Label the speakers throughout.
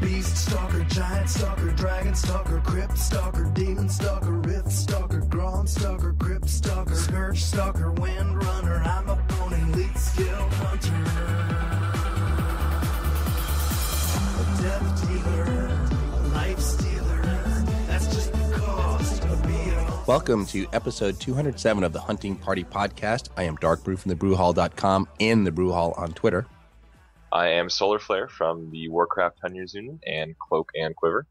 Speaker 1: Beast Stalker, Giant Stalker, Dragon Stalker, Crypt Stalker, Demon Stalker, Rift Stalker, Grom Stalker, Crypt Stalker, Scourge Stalker, Wind Runner. I'm a pony, elite skill hunter. A death dealer, a life stealer. That's just the cost of being a...
Speaker 2: Welcome to episode 207 of the Hunting Party Podcast. I am Darkbrew from thebrewhall.com and the Brew Hall on Twitter.
Speaker 3: I am Solarflair from the Warcraft Hunters Union and Cloak and Quiver.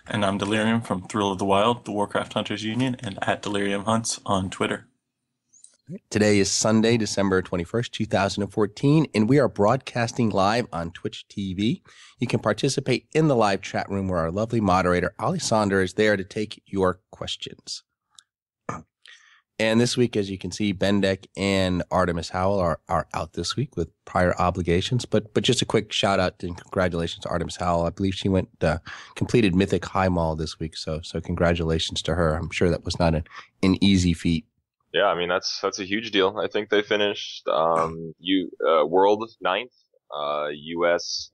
Speaker 4: And I'm Delirium from Thrill of the Wild, the Warcraft Hunters Union, and at Delirium Hunts on Twitter.
Speaker 2: Today is Sunday, December 21st, 2014, and we are broadcasting live on Twitch TV. You can participate in the live chat room where our lovely moderator, Ali Sonder, is there to take your questions. And this week, as you can see, Bendek and Artemis Howell are out this week with prior obligations. But just a quick shout out and congratulations to Artemis Howell. I believe she completed Mythic High Mall this week. So congratulations to her. I'm sure that was not an easy feat.
Speaker 3: Yeah, I mean that's a huge deal. I think they finished world 9th, US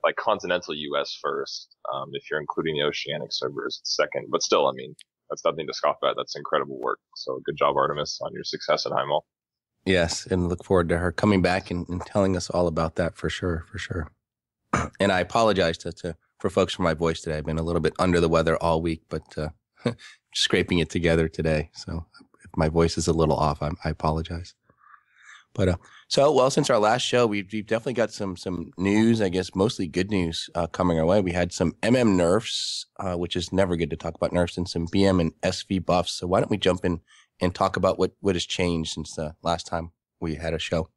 Speaker 3: like continental US first. If you're including the oceanic servers, it's second. But still, I mean, that's nothing to scoff at. That's incredible work. So good job, Artemis, on your success at Heimel.
Speaker 2: Yes, and look forward to her coming back and telling us all about that for sure. And I apologize for folks for my voice today. I've been a little bit under the weather all week, but scraping it together today. So if my voice is a little off, I apologize. But since our last show, we've definitely got some news, I guess mostly good news coming our way. We had some MM nerfs, which is never good to talk about nerfs, and some BM and SV buffs. So why don't we jump in and talk about what has changed since the last time we had a show?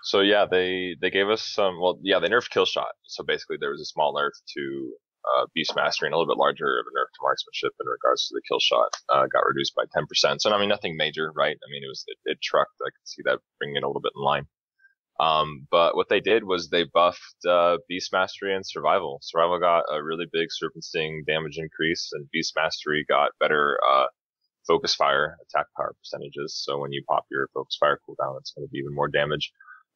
Speaker 3: So yeah, they gave us they nerfed kill shot. So basically there was a small nerf to Beast Mastery and a little bit larger of a nerf to Marksmanship in regards to the kill shot. Got reduced by 10%. So I mean, nothing major, right? I mean, it trucked. I could see that bringing it a little bit in line. But what they did was they buffed Beast Mastery and Survival. Survival got a really big Serpent Sting damage increase, and Beast Mastery got better focus fire attack power percentages. So when you pop your focus fire cooldown, it's going to be even more damage.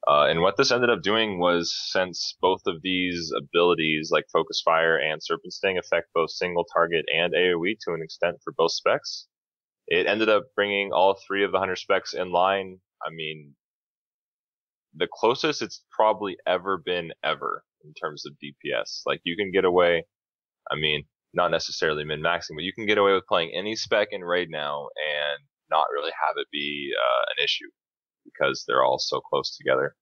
Speaker 3: And what this ended up doing was, since both of these abilities, like Focus Fire and Serpent Sting, affect both single target and AoE to an extent for both specs, it ended up bringing all three of the Hunter specs in line. I mean, the closest it's probably ever been in terms of DPS. Like, you can get away, I mean, not necessarily min-maxing, but you can get away with playing any spec in Raid now and not really have it be an issue, because they're all so close together.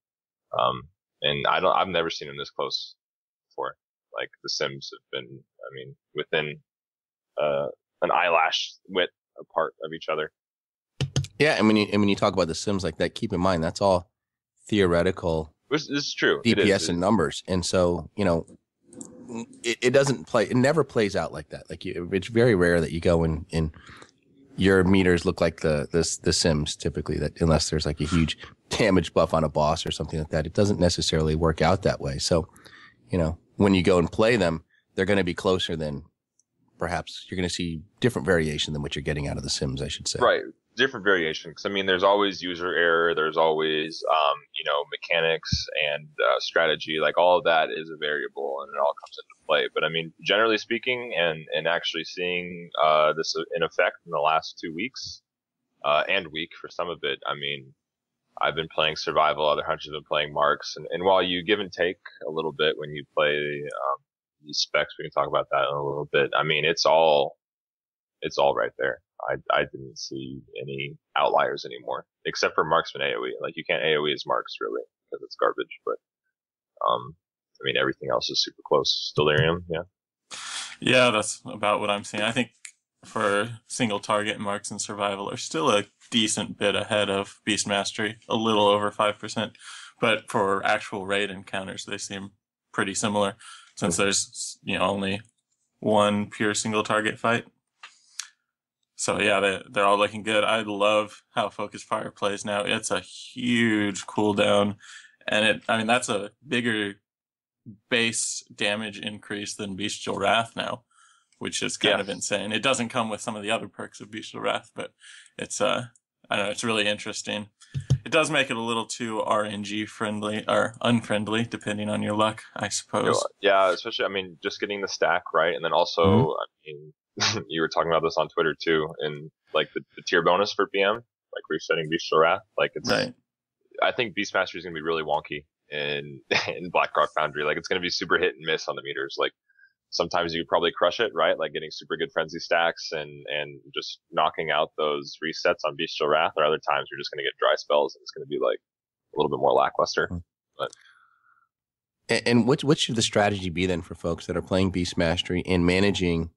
Speaker 3: And I've never seen them this close before. Like, the Sims have been, I mean, within an eyelash width apart of each other.
Speaker 2: Yeah, and when you talk about the Sims like that, keep in mind that's all theoretical.
Speaker 3: This is true.
Speaker 2: DPS and numbers, and so it doesn't play. It never plays out like that. Like, it's very rare that you go and your meters look like the Sims typically, that unless there's like a huge damage buff on a boss or something like that, it doesn't necessarily work out that way. So, when you go and play them, they're going to be closer than, perhaps you're going to see different variation than what you're getting out of the Sims, I should say.
Speaker 3: Right. Different variation. Because, I mean, there's always user error. There's always, mechanics and strategy. Like, all of that is a variable, and it all comes into play. But, I mean, generally speaking, and actually seeing this in effect in the last 2 weeks, and week for some of it, I mean, I've been playing Survival, other hunters have been playing Marks, and while you give and take a little bit when you play these specs, we can talk about that in a little bit. I mean, it's all right there. I didn't see any outliers anymore, except for Marksman AoE. Like, you can't AoE as Marks, really, because it's garbage, but I mean, everything else is super close. Delirium, yeah.
Speaker 4: Yeah, that's about what I'm seeing. I think for single target, Marks and Survival are still a decent bit ahead of Beast Mastery, a little over 5%. But for actual raid encounters, they seem pretty similar, since there's only one pure single target fight. So yeah, they're all looking good. I love how Focus Fire plays now. It's a huge cooldown, and that's a bigger base damage increase than Bestial Wrath now, which is kind of insane. It doesn't come with some of the other perks of Bestial Wrath, but it's I don't know, it's really interesting. It does make it a little too RNG friendly or unfriendly, depending on your luck, I suppose.
Speaker 3: Yeah, especially, I mean, just getting the stack right, and then also, I mean, you were talking about this on Twitter too, and like the tier bonus for BM, like resetting Bestial Wrath, like it's.
Speaker 4: Right.
Speaker 3: I think Beastmaster is gonna be really wonky in Blackrock Foundry. Like it's gonna be super hit and miss on the meters. Like sometimes you probably crush it, right? Like getting super good frenzy stacks and just knocking out those resets on Bestial Wrath, or other times you're just gonna get dry spells and it's gonna be like a little bit more lackluster. But
Speaker 2: And what should the strategy be then for folks that are playing Beast Mastery in managing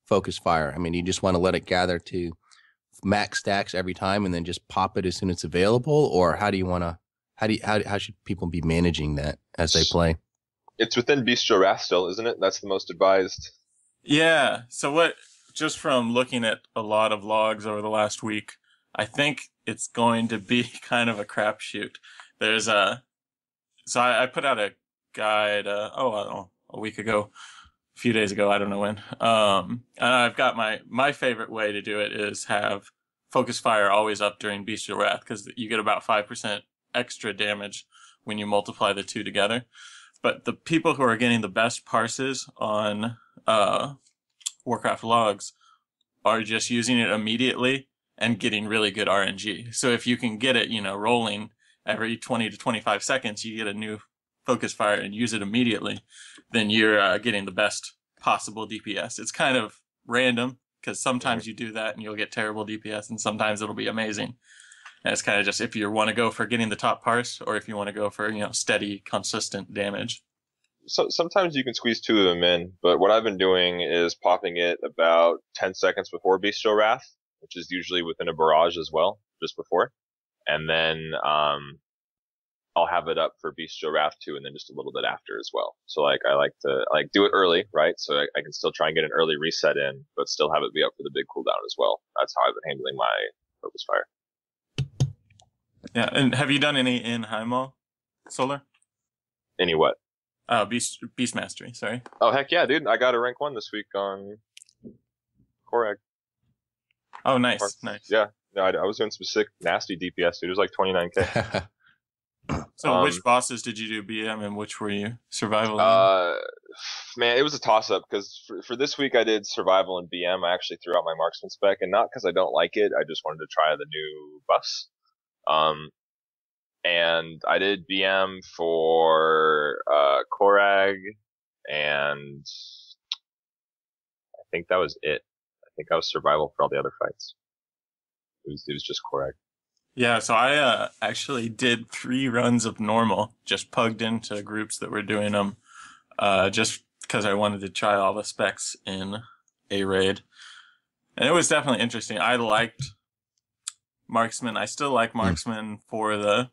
Speaker 2: Focus Fire? I mean, you just want to let it gather to max stacks every time and then just pop it as soon as it's available, or how do you want to? How should people be managing that as they play?
Speaker 3: it's within Bestial Wrath still, isn't it? That's the most advised.
Speaker 4: Yeah. So just from looking at a lot of logs over the last week, I think it's going to be kind of a crapshoot. So I put out a guide, a week ago, a few days ago, I don't know when. And I've got my favorite way to do it is have Focus Fire always up during Bestial Wrath, because you get about 5% extra damage when you multiply the two together. But the people who are getting the best parses on Warcraft logs are just using it immediately and getting really good RNG. So if you can get it, rolling every 20 to 25 seconds, you get a new Focus Fire and use it immediately, then you're getting the best possible DPS. It's kind of random, because sometimes you do that and you'll get terrible DPS, and sometimes it'll be amazing. And it's kind of just if you want to go for getting the top parse, or if you want to go for, steady, consistent damage.
Speaker 3: So sometimes you can squeeze two of them in, but what I've been doing is popping it about 10 seconds before Bestial Wrath, which is usually within a barrage as well, just before. And then I'll have it up for Bestial Wrath 2 and then just a little bit after as well. So I like to do it early, right? So I can still try and get an early reset in, but still have it be up for the big cooldown as well. That's how I've been handling my Focus Fire.
Speaker 4: Yeah, and have you done any in Heimdall, Solar?
Speaker 3: Any what?
Speaker 4: Beast Mastery, sorry.
Speaker 3: Oh, heck yeah, dude. I got a rank 1 this week on Korag.
Speaker 4: Oh, nice, nice.
Speaker 3: Yeah, I was doing some sick, nasty DPS, dude. It was like 29k.
Speaker 4: So which bosses did you do BM and which were you survival?
Speaker 3: Man, it was a toss-up, because for this week I did survival and BM. I actually threw out my marksman spec, and not because I don't like it. I just wanted to try the new buffs. And I did BM for Korag, and I think that was it. I think I was survival for all the other fights. It was just Korag.
Speaker 4: Yeah, so I actually did 3 runs of normal, just plugged into groups that were doing them, just because I wanted to try all the specs in a raid. And it was definitely interesting. I liked Marksman. I still like Marksman for the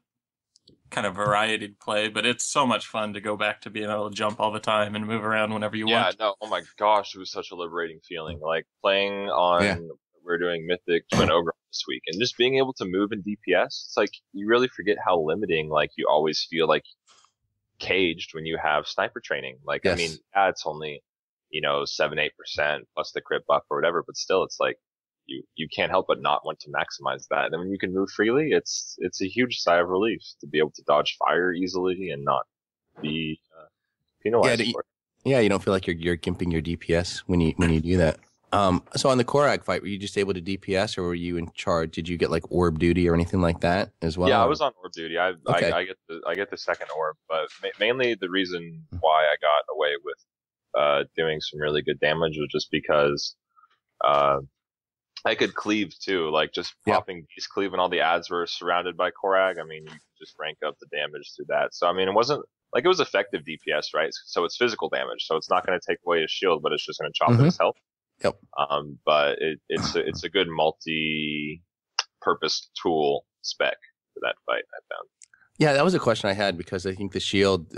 Speaker 4: kind of variety play, but it's so much fun to go back to being able to jump all the time and move around whenever you want.
Speaker 3: Yeah, no, oh my gosh, it was such a liberating feeling. Like playing on, we're doing Mythic Twin Ogre this week, and just being able to move in DPS, it's like you really forget how limiting, like you always feel like caged when you have sniper training. Like, I mean, yeah, it's only, 7-8% plus the crit buff or whatever, but still it's like, you can't help but not want to maximize that. And when you can move freely, it's a huge sigh of relief to be able to dodge fire easily and not be penalized for it.
Speaker 2: Yeah, you don't feel like you're gimping your DPS when you do that. So on the Korag fight, were you just able to DPS, or were you in charge? Did you get like orb duty or anything like that as well?
Speaker 3: Yeah, I was on orb duty. I get the second orb, but mainly the reason why I got away with doing some really good damage was just because I could cleave too, like just popping Beast Cleave, and all the ads were surrounded by Korag. I mean, you could just rank up the damage through that. So I mean, it wasn't like, it was effective DPS, right? So it's physical damage, so it's not going to take away his shield, but it's just going to chop at his health.
Speaker 2: Yep.
Speaker 3: But it's a good multi-purpose tool spec for that fight, I found.
Speaker 2: Yeah, that was a question I had, because I think the shield,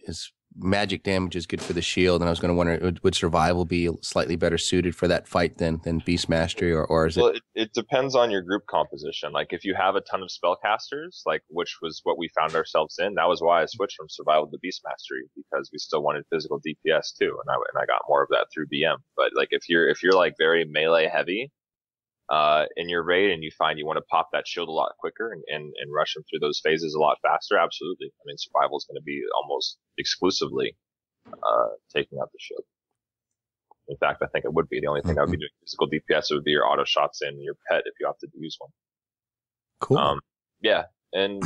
Speaker 2: is magic damage is good for the shield, and I was going to wonder, would survival be slightly better suited for that fight than Beast Mastery, or is it?
Speaker 3: Well, it depends on your group composition. Like if you have a ton of spellcasters, like which was what we found ourselves in, that was why I switched from survival to Beast Mastery, because we still wanted physical DPS too, and I got more of that through BM. But like if you're like very melee heavy, in your raid and you find you want to pop that shield a lot quicker and rush them through those phases a lot faster, absolutely. I mean, survival is going to be almost exclusively taking out the shield. In fact, I think it would be. The only thing that would be doing physical DPS would be your auto shots and your pet if you opted to use one.
Speaker 2: Cool.
Speaker 3: Yeah, and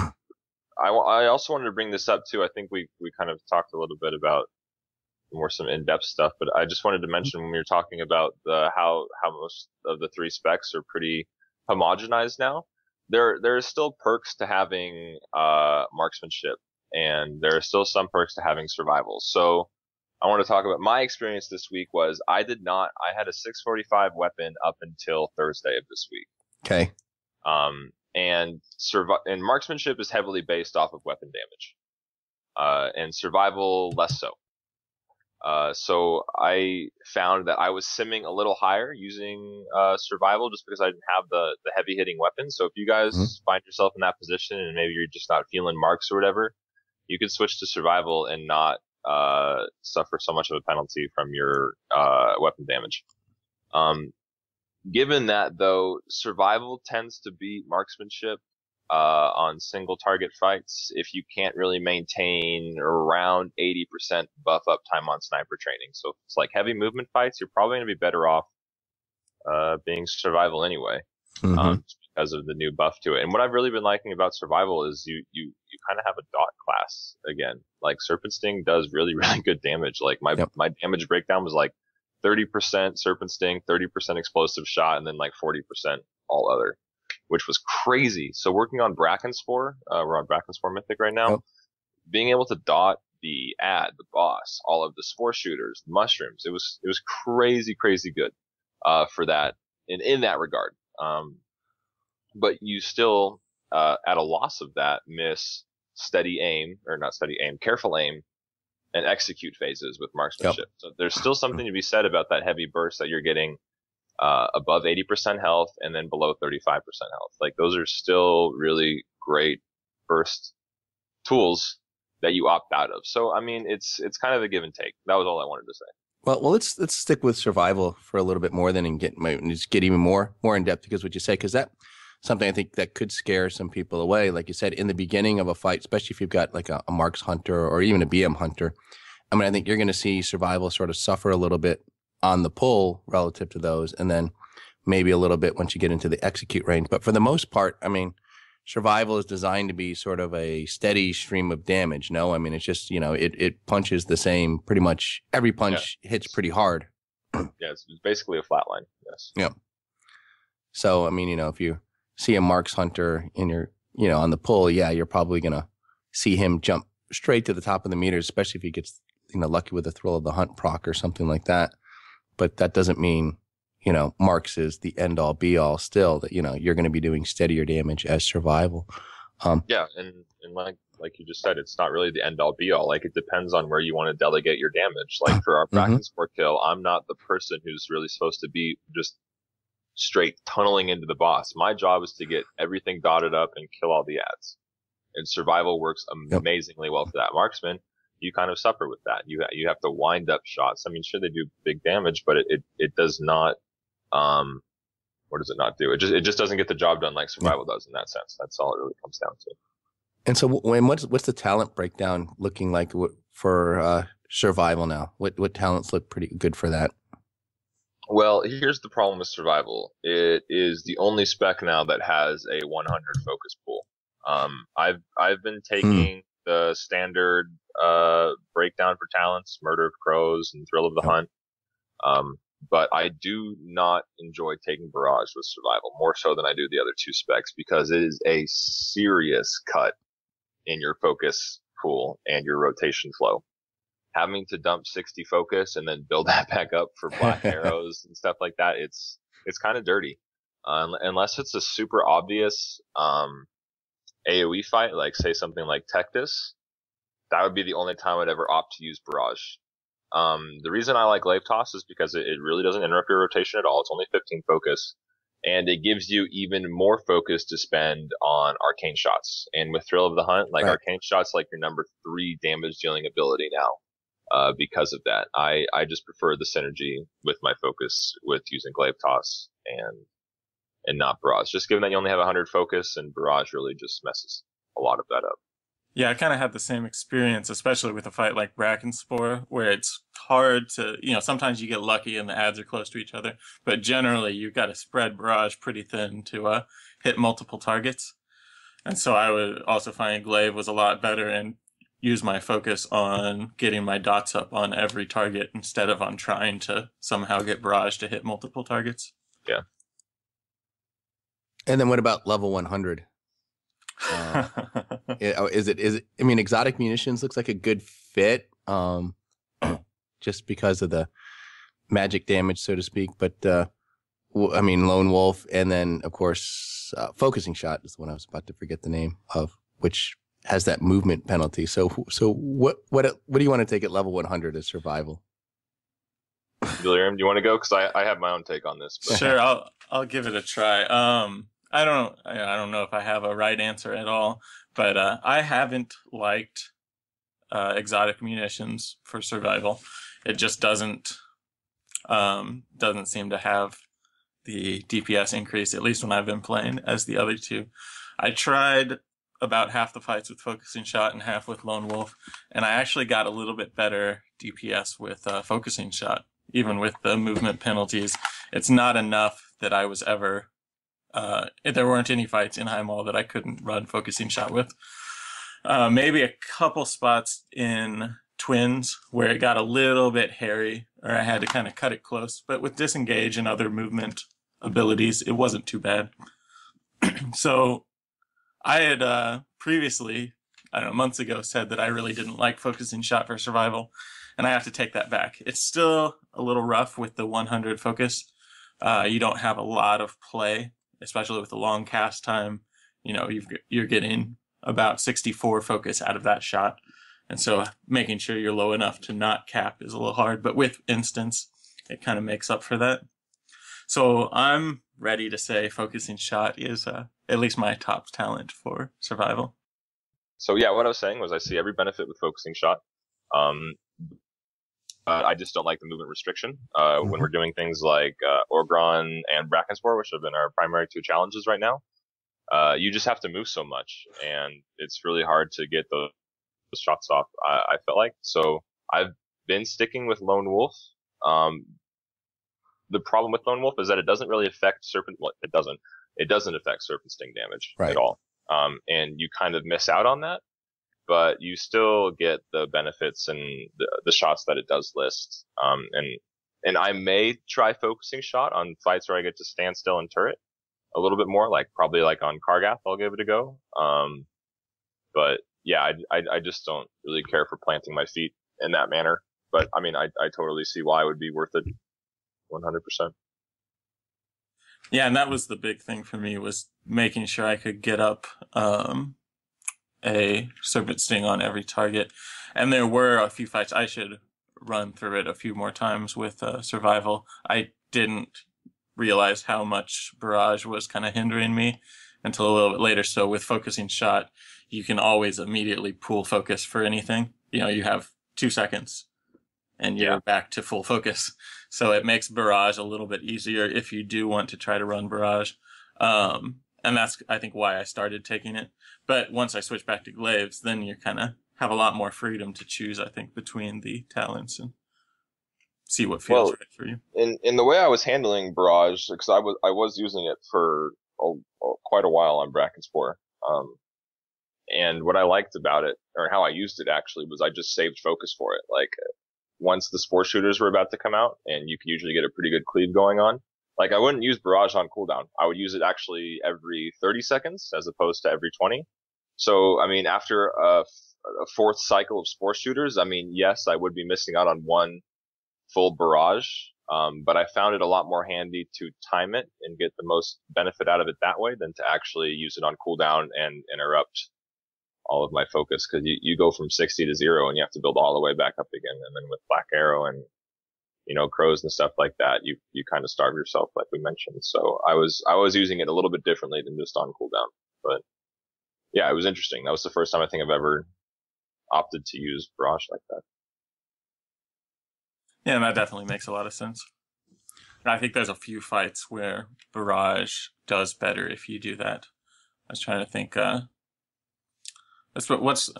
Speaker 3: I also wanted to bring this up too. I think we kind of talked a little bit about more some in-depth stuff, but I just wanted to mention when we were talking about how most of the 3 specs are pretty homogenized now. There are still perks to having marksmanship, and there are still some perks to having survival. So I want to talk about my experience this week. I had a 645 weapon up until Thursday of this week.
Speaker 2: Okay.
Speaker 3: And marksmanship is heavily based off of weapon damage, and survival less so. So I found that I was simming a little higher using survival just because I didn't have the heavy hitting weapons. So if you guys find yourself in that position and maybe you're just not feeling marks or whatever, you can switch to survival and not suffer so much of a penalty from your weapon damage. Given that, though, survival tends to beat marksmanship on single target fights if you can't really maintain around 80% buff up time on sniper training. So if it's like heavy movement fights, you're probably going to be better off being survival anyway, just because of the new buff to it. And what I've really been liking about survival is you kind of have a dot class again. Like Serpent Sting does really, really good damage. Like my damage breakdown was like 30% Serpent Sting, 30% explosive shot, and then like 40% all other, which was crazy. So working on Brackenspore, we're on Brackenspore Mythic right now, being able to dot the the boss, all of the spore shooters, the mushrooms, it was crazy, crazy good, for that, in that regard. But you still, at a loss of that, miss careful aim, and execute phases with marksmanship. So there's still something to be said about that heavy burst that you're getting above 80% health and then below 35% health. Like those are still really great burst tools that you opt out of. So I mean, it's kind of a give and take. That was all I wanted to say.
Speaker 2: Well, let's stick with survival for a little bit more then and get even more in depth, because what you say, because that something I think that could scare some people away. Like you said, in the beginning of a fight, especially if you've got like a Marks Hunter or even a BM Hunter, I mean, I think you're going to see survival sort of suffer a little bit on the pull relative to those, and then maybe a little bit once you get into the execute range. But for the most part, I mean, survival is designed to be sort of a steady stream of damage. No, I mean, it's just, it punches the same, pretty much every punch hits pretty hard.
Speaker 3: Yeah, it's basically a flat line. Yes.
Speaker 2: Yeah. So, I mean, if you see a Marks Hunter in your, on the pull, you're probably going to see him jump straight to the top of the meter, especially if he gets, lucky with the Thrill of the Hunt proc or something like that. But that doesn't mean, Marks is the end all be all still, that, you're going to be doing steadier damage as survival.
Speaker 3: Yeah. And like you just said, it's not really the end all be all. Like it depends on where you want to delegate your damage. Like for our Brackenspore kill, I'm not the person who's really supposed to be just straight tunneling into the boss. My job is to get everything dotted up and kill all the ads. And survival works amazingly well for that. Marksman, you kind of suffer with that. You have to wind up shots. I mean, sure, they do big damage, but it does not, what does it not do? It just doesn't get the job done like survival does in that sense. That's all it really comes down to.
Speaker 2: And so what's the talent breakdown looking like for survival now? What talents look pretty good for that?
Speaker 3: Well, here's the problem with survival. It is the only spec now that has a 100 focus pool. I've been taking the standard breakdown for talents, Murder of Crows and Thrill of the Hunt. But I do not enjoy taking Barrage with survival more so than I do the other two specs, because it is a serious cut in your focus pool and your rotation flow. Having to dump 60 focus and then build that back up for black arrows and stuff like that, it's kind of dirty. Unless it's a super obvious AoE fight, like say something like Tectus, that would be the only time I'd ever opt to use Barrage. The reason I like Glaive Toss is because it really doesn't interrupt your rotation at all. It's only 15 focus, and it gives you even more focus to spend on arcane shots. And with Thrill of the Hunt, arcane shots like your number 3 damage dealing ability now, because of that. I just prefer the synergy with my focus with using Glaive Toss and not barrage. Just given that you only have 100 focus, and barrage really just messes a lot of that up.
Speaker 4: Yeah, I kind of had the same experience, especially with a fight like Brackenspore, where it's hard to, sometimes you get lucky and the ads are close to each other, but generally you've got to spread barrage pretty thin to hit multiple targets. And so I would also find Glaive was a lot better and use my focus on getting my dots up on every target instead of on trying to somehow get barrage to hit multiple targets.
Speaker 3: Yeah.
Speaker 2: And then what about level 100? Is it? I mean, exotic munitions looks like a good fit, just because of the magic damage, so to speak. But I mean, Lone Wolf, and then of course, focusing shot is the one I was about to forget the name of, which has that movement penalty. So what do you want to take at level 100 as survival?
Speaker 3: Delirium, do you want to go? Because I have my own take on this.
Speaker 4: But. Sure, I'll give it a try. I don't know if I have a right answer at all, but I haven't liked exotic munitions for survival. It just doesn't seem to have the DPS increase, at least when I've been playing, as the other two. I tried about half the fights with focusing shot and half with Lone Wolf, and I actually got a little bit better DPS with focusing shot, even with the movement penalties. It's not enough that I was ever... there weren't any fights in High Mall that I couldn't run focusing shot with. Maybe a couple spots in Twins where it got a little bit hairy, or I had to kind of cut it close. But with disengage and other movement abilities, it wasn't too bad. So I had previously, months ago, said that I really didn't like focusing shot for survival, and I have to take that back. It's still a little rough with the 100 focus. You don't have a lot of play, especially with the long cast time. You're getting about 64 focus out of that shot. And so making sure you're low enough to not cap is a little hard, but with instance, it kind of makes up for that. So I'm ready to say focusing shot is at least my top talent for survival.
Speaker 3: So yeah, what I was saying was I see every benefit with focusing shot. I just don't like the movement restriction. When we're doing things like Orgron and Brackenspore, which have been our primary two challenges right now, you just have to move so much, and it's really hard to get the shots off, I felt like. So I've been sticking with Lone Wolf. The problem with Lone Wolf is that it doesn't really affect Serpent... Well, it doesn't affect Serpent Sting damage at all. And you kind of miss out on that, but you still get the benefits and the shots that it does list. And I may try focusing shot on fights where I get to stand still and turret a little bit more, probably on Kargath, I'll give it a go. But yeah, I just don't really care for planting my feet in that manner. But I mean, I totally see why it would be worth it. 100%.
Speaker 4: Yeah, and that was the big thing for me, was making sure I could get up a Serpent Sting on every target. And there were a few fights I should run through it a few more times with survival. I didn't realize how much barrage was kind of hindering me until a little bit later. So with focusing shot, you can always immediately pool focus for anything. You have 2 seconds and you're back to full focus. So it makes barrage a little bit easier if you do want to try to run barrage. And that's, I think, why I started taking it. But once I switch back to glaives, then you kind of have a lot more freedom to choose, I think, between the talents and see what feels right for you.
Speaker 3: In the way I was handling barrage, because I was using it for quite a while on Brackenspore. And what I liked about it, or how I used it actually, was I just saved focus for it. Once the spore shooters were about to come out, and you can usually get a pretty good cleave going on, I wouldn't use barrage on cooldown. I would use it actually every 30 seconds as opposed to every 20. So, I mean, after a fourth cycle of spore shooters, I mean, yes, I would be missing out on one full barrage. But I found it a lot more handy to time it and get the most benefit out of it that way than to actually use it on cooldown and interrupt all of my focus. Cause you go from 60 to 0 and you have to build all the way back up again. And then with Black Arrow and, crows and stuff like that, you kind of starve yourself, like we mentioned. So I was using it a little bit differently than just on cooldown. But yeah, it was interesting. That was the first time I think I've ever opted to use barrage like that.
Speaker 4: Yeah, that definitely makes a lot of sense. And I think there's a few fights where Barrage does better if you do that. I was trying to think. What's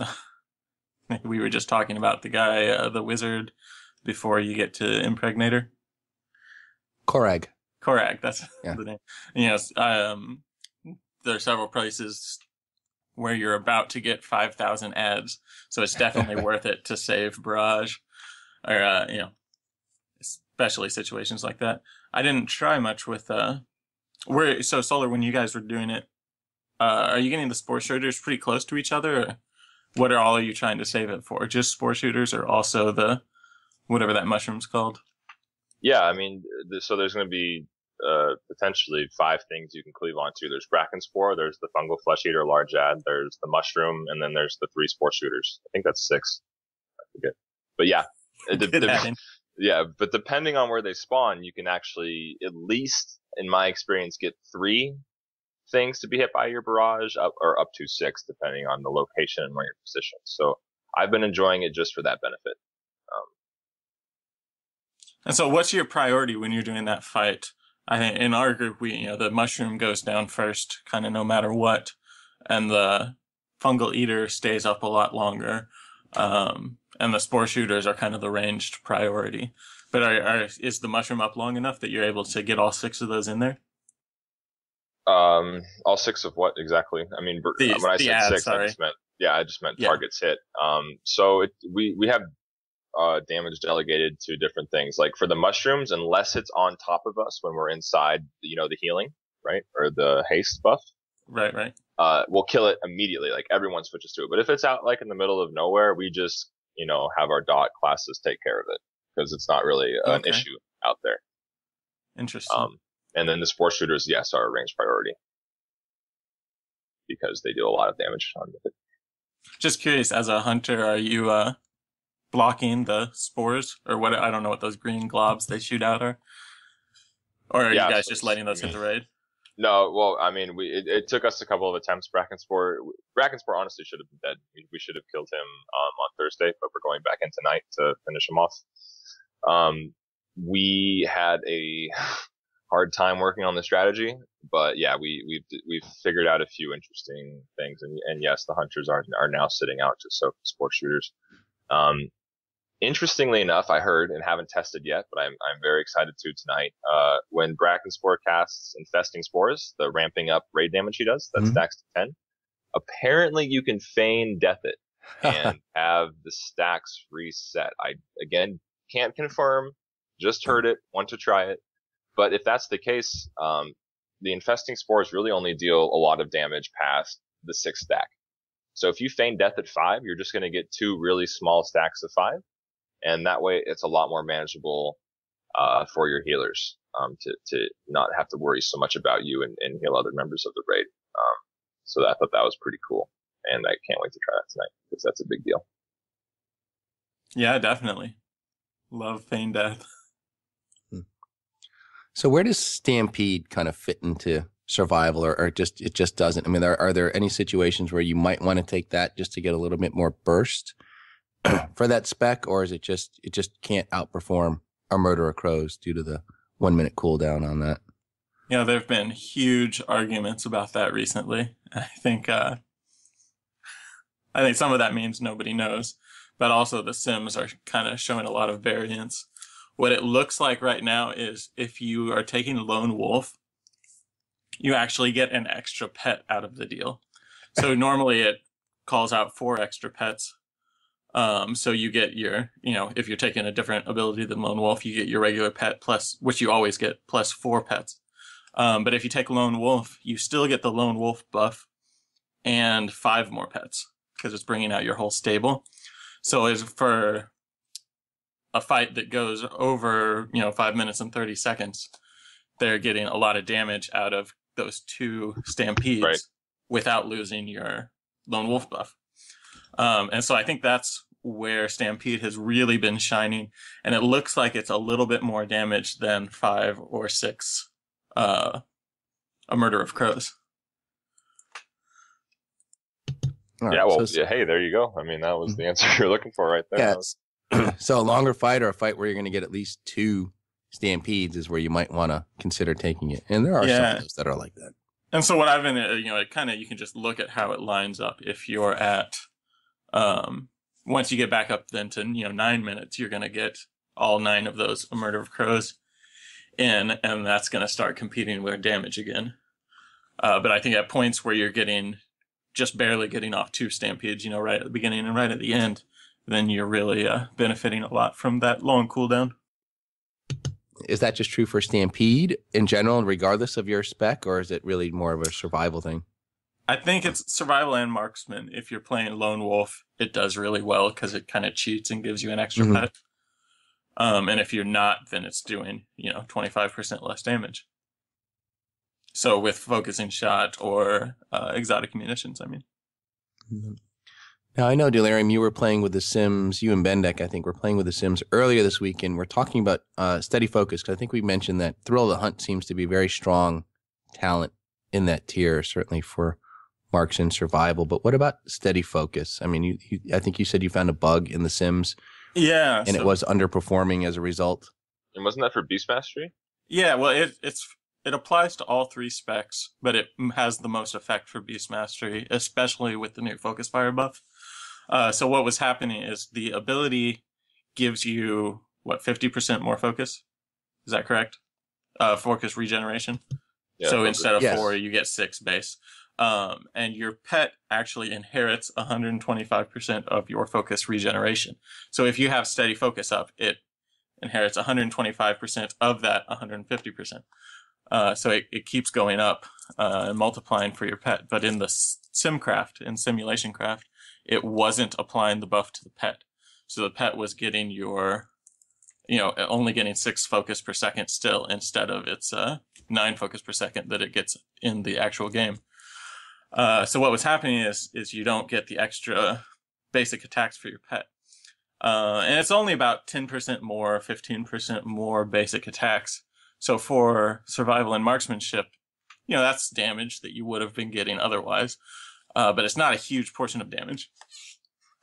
Speaker 4: we were just talking about the guy, the wizard, before you get to Impregnator.
Speaker 2: Korag.
Speaker 4: Korag, that's
Speaker 2: Yeah.
Speaker 4: the name. Yes, there are several places where you're about to get 5,000 ads, so it's definitely worth it to save Barrage, or especially situations like that. I didn't try much with so Solar, when you guys were doing it, are you getting the spore shooters pretty close to each other, or what are you trying to save it for? Just spore shooters, or also the whatever that mushroom's called?
Speaker 3: Yeah, I mean, so there's going to be potentially 5 things you can cleave onto. There's Bracken Spore, there's the Fungal Flesh Eater large ad, there's the Mushroom, and then there's the 3 spore shooters. I think that's 6. I forget. But yeah. Yeah, but depending on where they spawn, you can actually, at least in my experience, get 3 things to be hit by your barrage, up to 6, depending on the location and where you're positioned. So I've been enjoying it just for that benefit.
Speaker 4: And so what's your priority when you're doing that fight? I think in our group, the mushroom goes down first, kind of no matter what, and the fungal eater stays up a lot longer, and the spore shooters are kind of the ranged priority. But is the mushroom up long enough that you're able to get all 6 of those in there?
Speaker 3: All 6 of what exactly? I mean, when I said ads, 6, sorry. I just meant targets hit. So we have damage delegated to different things. Like for the mushrooms, unless it's on top of us when we're inside, the healing, right? Or the haste buff.
Speaker 4: Right.
Speaker 3: We'll kill it immediately. Like everyone switches to it. But if it's out like in the middle of nowhere, we just, have our dot classes take care of it because it's not really an issue out there.
Speaker 4: Interesting.
Speaker 3: And then the spore shooters, yes, are a range priority because they do a lot of damage on it.
Speaker 4: Just curious, as a hunter, are you blocking the spores, or what? I don't know what those green globs they shoot out are, or are you guys just letting those hit the raid?
Speaker 3: No, well, I mean, it took us a couple of attempts. Bracken Spore honestly should have been dead. We should have killed him on Thursday, but we're going back in tonight to finish him off. We had a hard time working on the strategy, but yeah, we've figured out a few interesting things, and yes, the hunters are now sitting out to soak spore shooters. Interestingly enough, I heard and haven't tested yet, but I'm very excited to tonight. When Bracken Spore casts Infesting Spores, the ramping up raid damage he does, that stacks to 10. Apparently, you can feign death it and have the stacks reset. I again can't confirm, just heard it, want to try it. But if that's the case, the Infesting Spores really only deal a lot of damage past the 6 stack. So if you feign death at 5, you're just going to get 2 really small stacks of 5. And that way it's a lot more manageable, for your healers, to not have to worry so much about you and heal other members of the raid. So I thought that was pretty cool. And I can't wait to try that tonight because that's a big deal.
Speaker 4: Yeah, definitely. Love feign death.
Speaker 2: So where does Stampede kind of fit into survival, or it just doesn't? I mean, are there any situations where you might want to take that just to get a little bit more burst for that spec, or is it just can't outperform a Murder of Crows due to the 1 minute cooldown on that?
Speaker 4: Yeah, there have been huge arguments about that recently. I think some of that means nobody knows, but also the Sims are kind of showing a lot of variance. What it looks like right now is if you are taking Lone Wolf, you actually get an extra pet out of the deal. So normally it calls out 4 extra pets. So you get your, if you're taking a different ability than Lone Wolf, you get your regular pet plus, which you always get, plus 4 pets. But if you take Lone Wolf, you still get the Lone Wolf buff and 5 more pets because it's bringing out your whole stable. So as for a fight that goes over, 5 minutes and 30 seconds, they're getting a lot of damage out of those 2 stampedes without losing your Lone Wolf buff. And so I think that's where Stampede has really been shining. And it looks like it's a little bit more damage than 5 or 6, a Murder of Crows.
Speaker 2: Right,
Speaker 3: yeah, well, hey, there you go. I mean, that was the answer you're looking for right there.
Speaker 2: Yeah, so a longer fight, or a fight where you're going to get at least 2 stampedes is where you might want to consider taking it. And there are some of those that are like that.
Speaker 4: And so what I've been, it kind of, you can just look at how it lines up. If you're at, once you get back up then to, 9 minutes, you're going to get all 9 of those Murder of Crows in, and that's going to start competing with damage again. But I think at points where you're just barely getting off 2 stampedes, right at the beginning and right at the end, then you're really benefiting a lot from that long cooldown.
Speaker 2: Is that just true for Stampede in general, regardless of your spec, or is it really more of a survival thing?
Speaker 4: I think it's survival and marksman. If you're playing Lone Wolf, it does really well because it kind of cheats and gives you an extra pet. And if you're not, then it's doing, 25% less damage. So with focusing shot or exotic munitions, I mean.
Speaker 2: Now, I know, Delirium, you were playing with the Sims, you and Bendek, I think, were playing with the Sims earlier this week, and we're talking about steady focus, because I think we mentioned that Thrill of the Hunt seems to be very strong talent in that tier, certainly for marks and survival. But what about steady focus? I mean, I think you said you found a bug in the Sims.
Speaker 4: Yeah.
Speaker 2: And it was underperforming as a result.
Speaker 3: And wasn't that for Beast Mastery?
Speaker 4: Yeah, well, it applies to all 3 specs, but it has the most effect for Beast Mastery, especially with the new Focus Fire buff. So what was happening is the ability gives you, 50% more focus? Is that correct? Focus regeneration. Yeah, so instead of 4, you get 6 base. And your pet actually inherits 125% of your focus regeneration. So if you have steady focus up, it inherits 125% of that 150%. So it keeps going up and multiplying for your pet. But in the Simcraft, in Simulation Craft, it wasn't applying the buff to the pet. So the pet was getting only getting 6 focus per second still, instead of its 9 focus per second that it gets in the actual game. So what was happening is you don't get the extra basic attacks for your pet. And it's only about 10% more, 15% more basic attacks. So for survival and marksmanship, that's damage that you would have been getting otherwise. But it's not a huge portion of damage.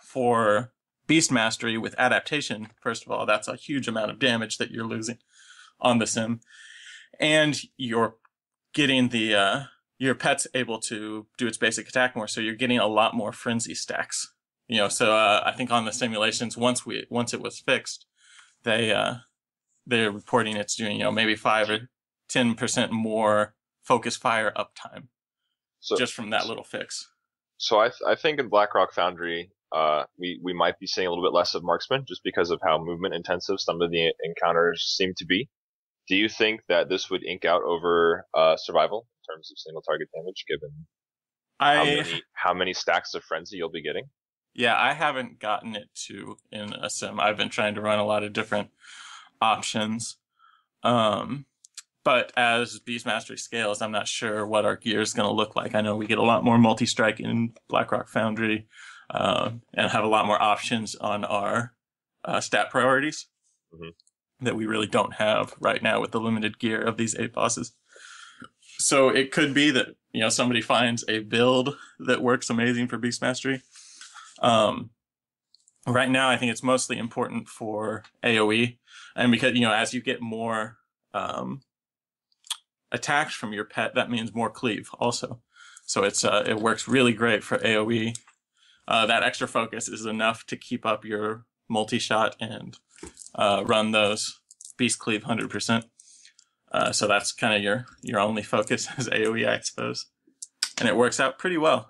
Speaker 4: For Beast Mastery with adaptation, first of all, that's a huge amount of damage that you're losing on the sim. And you're getting your pet's able to do its basic attack more, so you're getting a lot more frenzy stacks. So I think on the simulations, once it was fixed, they're reporting it's doing maybe 5 or 10% more focus fire uptime, just from that little fix.
Speaker 3: So I think in Blackrock Foundry, we might be seeing a little bit less of marksman, just because of how movement intensive some of the encounters seem to be. Do you think that this would ink out over survival in terms of single target damage, given how many stacks of frenzy you'll be getting?
Speaker 4: Yeah, I haven't gotten it to in a sim. I've been trying to run a lot of different options. But as Beast Mastery scales, I'm not sure what our gear is going to look like. I know we get a lot more multi-strike in Blackrock Foundry, and have a lot more options on our stat priorities that we really don't have right now with the limited gear of these 8 bosses. So it could be that, somebody finds a build that works amazing for Beast Mastery. Right now, I think it's mostly important for AoE. And because, as you get more attacks from your pet, that means more cleave also. So it works really great for AoE. That extra focus is enough to keep up your multi-shot and run those beast cleave 100%. So that's kind of your only focus is AoE, I suppose. And it works out pretty well.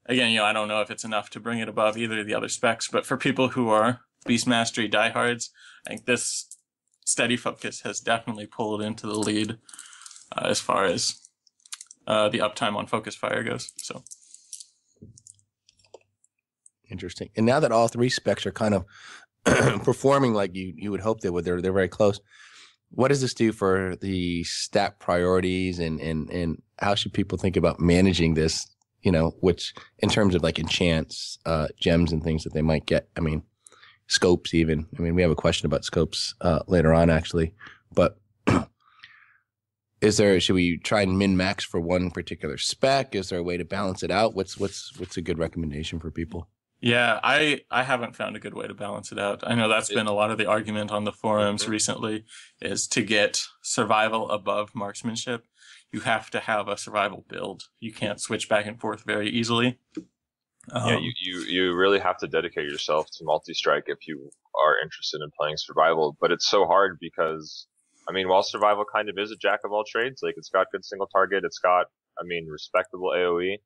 Speaker 4: Again, I don't know if it's enough to bring it above either of the other specs, but for people who are Beast Mastery diehards, I think this steady focus has definitely pulled into the lead as far as the uptime on focus fire goes. So
Speaker 2: interesting. And now that all 3 specs are kind of performing like you would hope they would, they're very close. What does this do for the stat priorities, and how should people think about managing this? Which in terms of like enchants, gems and things that they might get. I mean, scopes even. I mean, we have a question about scopes later on actually, but should we try and min max for one particular spec? Is there a way to balance it out? What's a good recommendation for people?
Speaker 4: Yeah, I haven't found a good way to balance it out. I know that's been a lot of the argument on the forums recently, is to get survival above marksmanship, you have to have a survival build. You can't switch back and forth very easily.
Speaker 3: Yeah, you really have to dedicate yourself to multi-strike if you are interested in playing survival, but it's so hard because, I mean, while survival kind of is a jack of all trades, like it's got good single target, it's got, I mean, respectable AoE.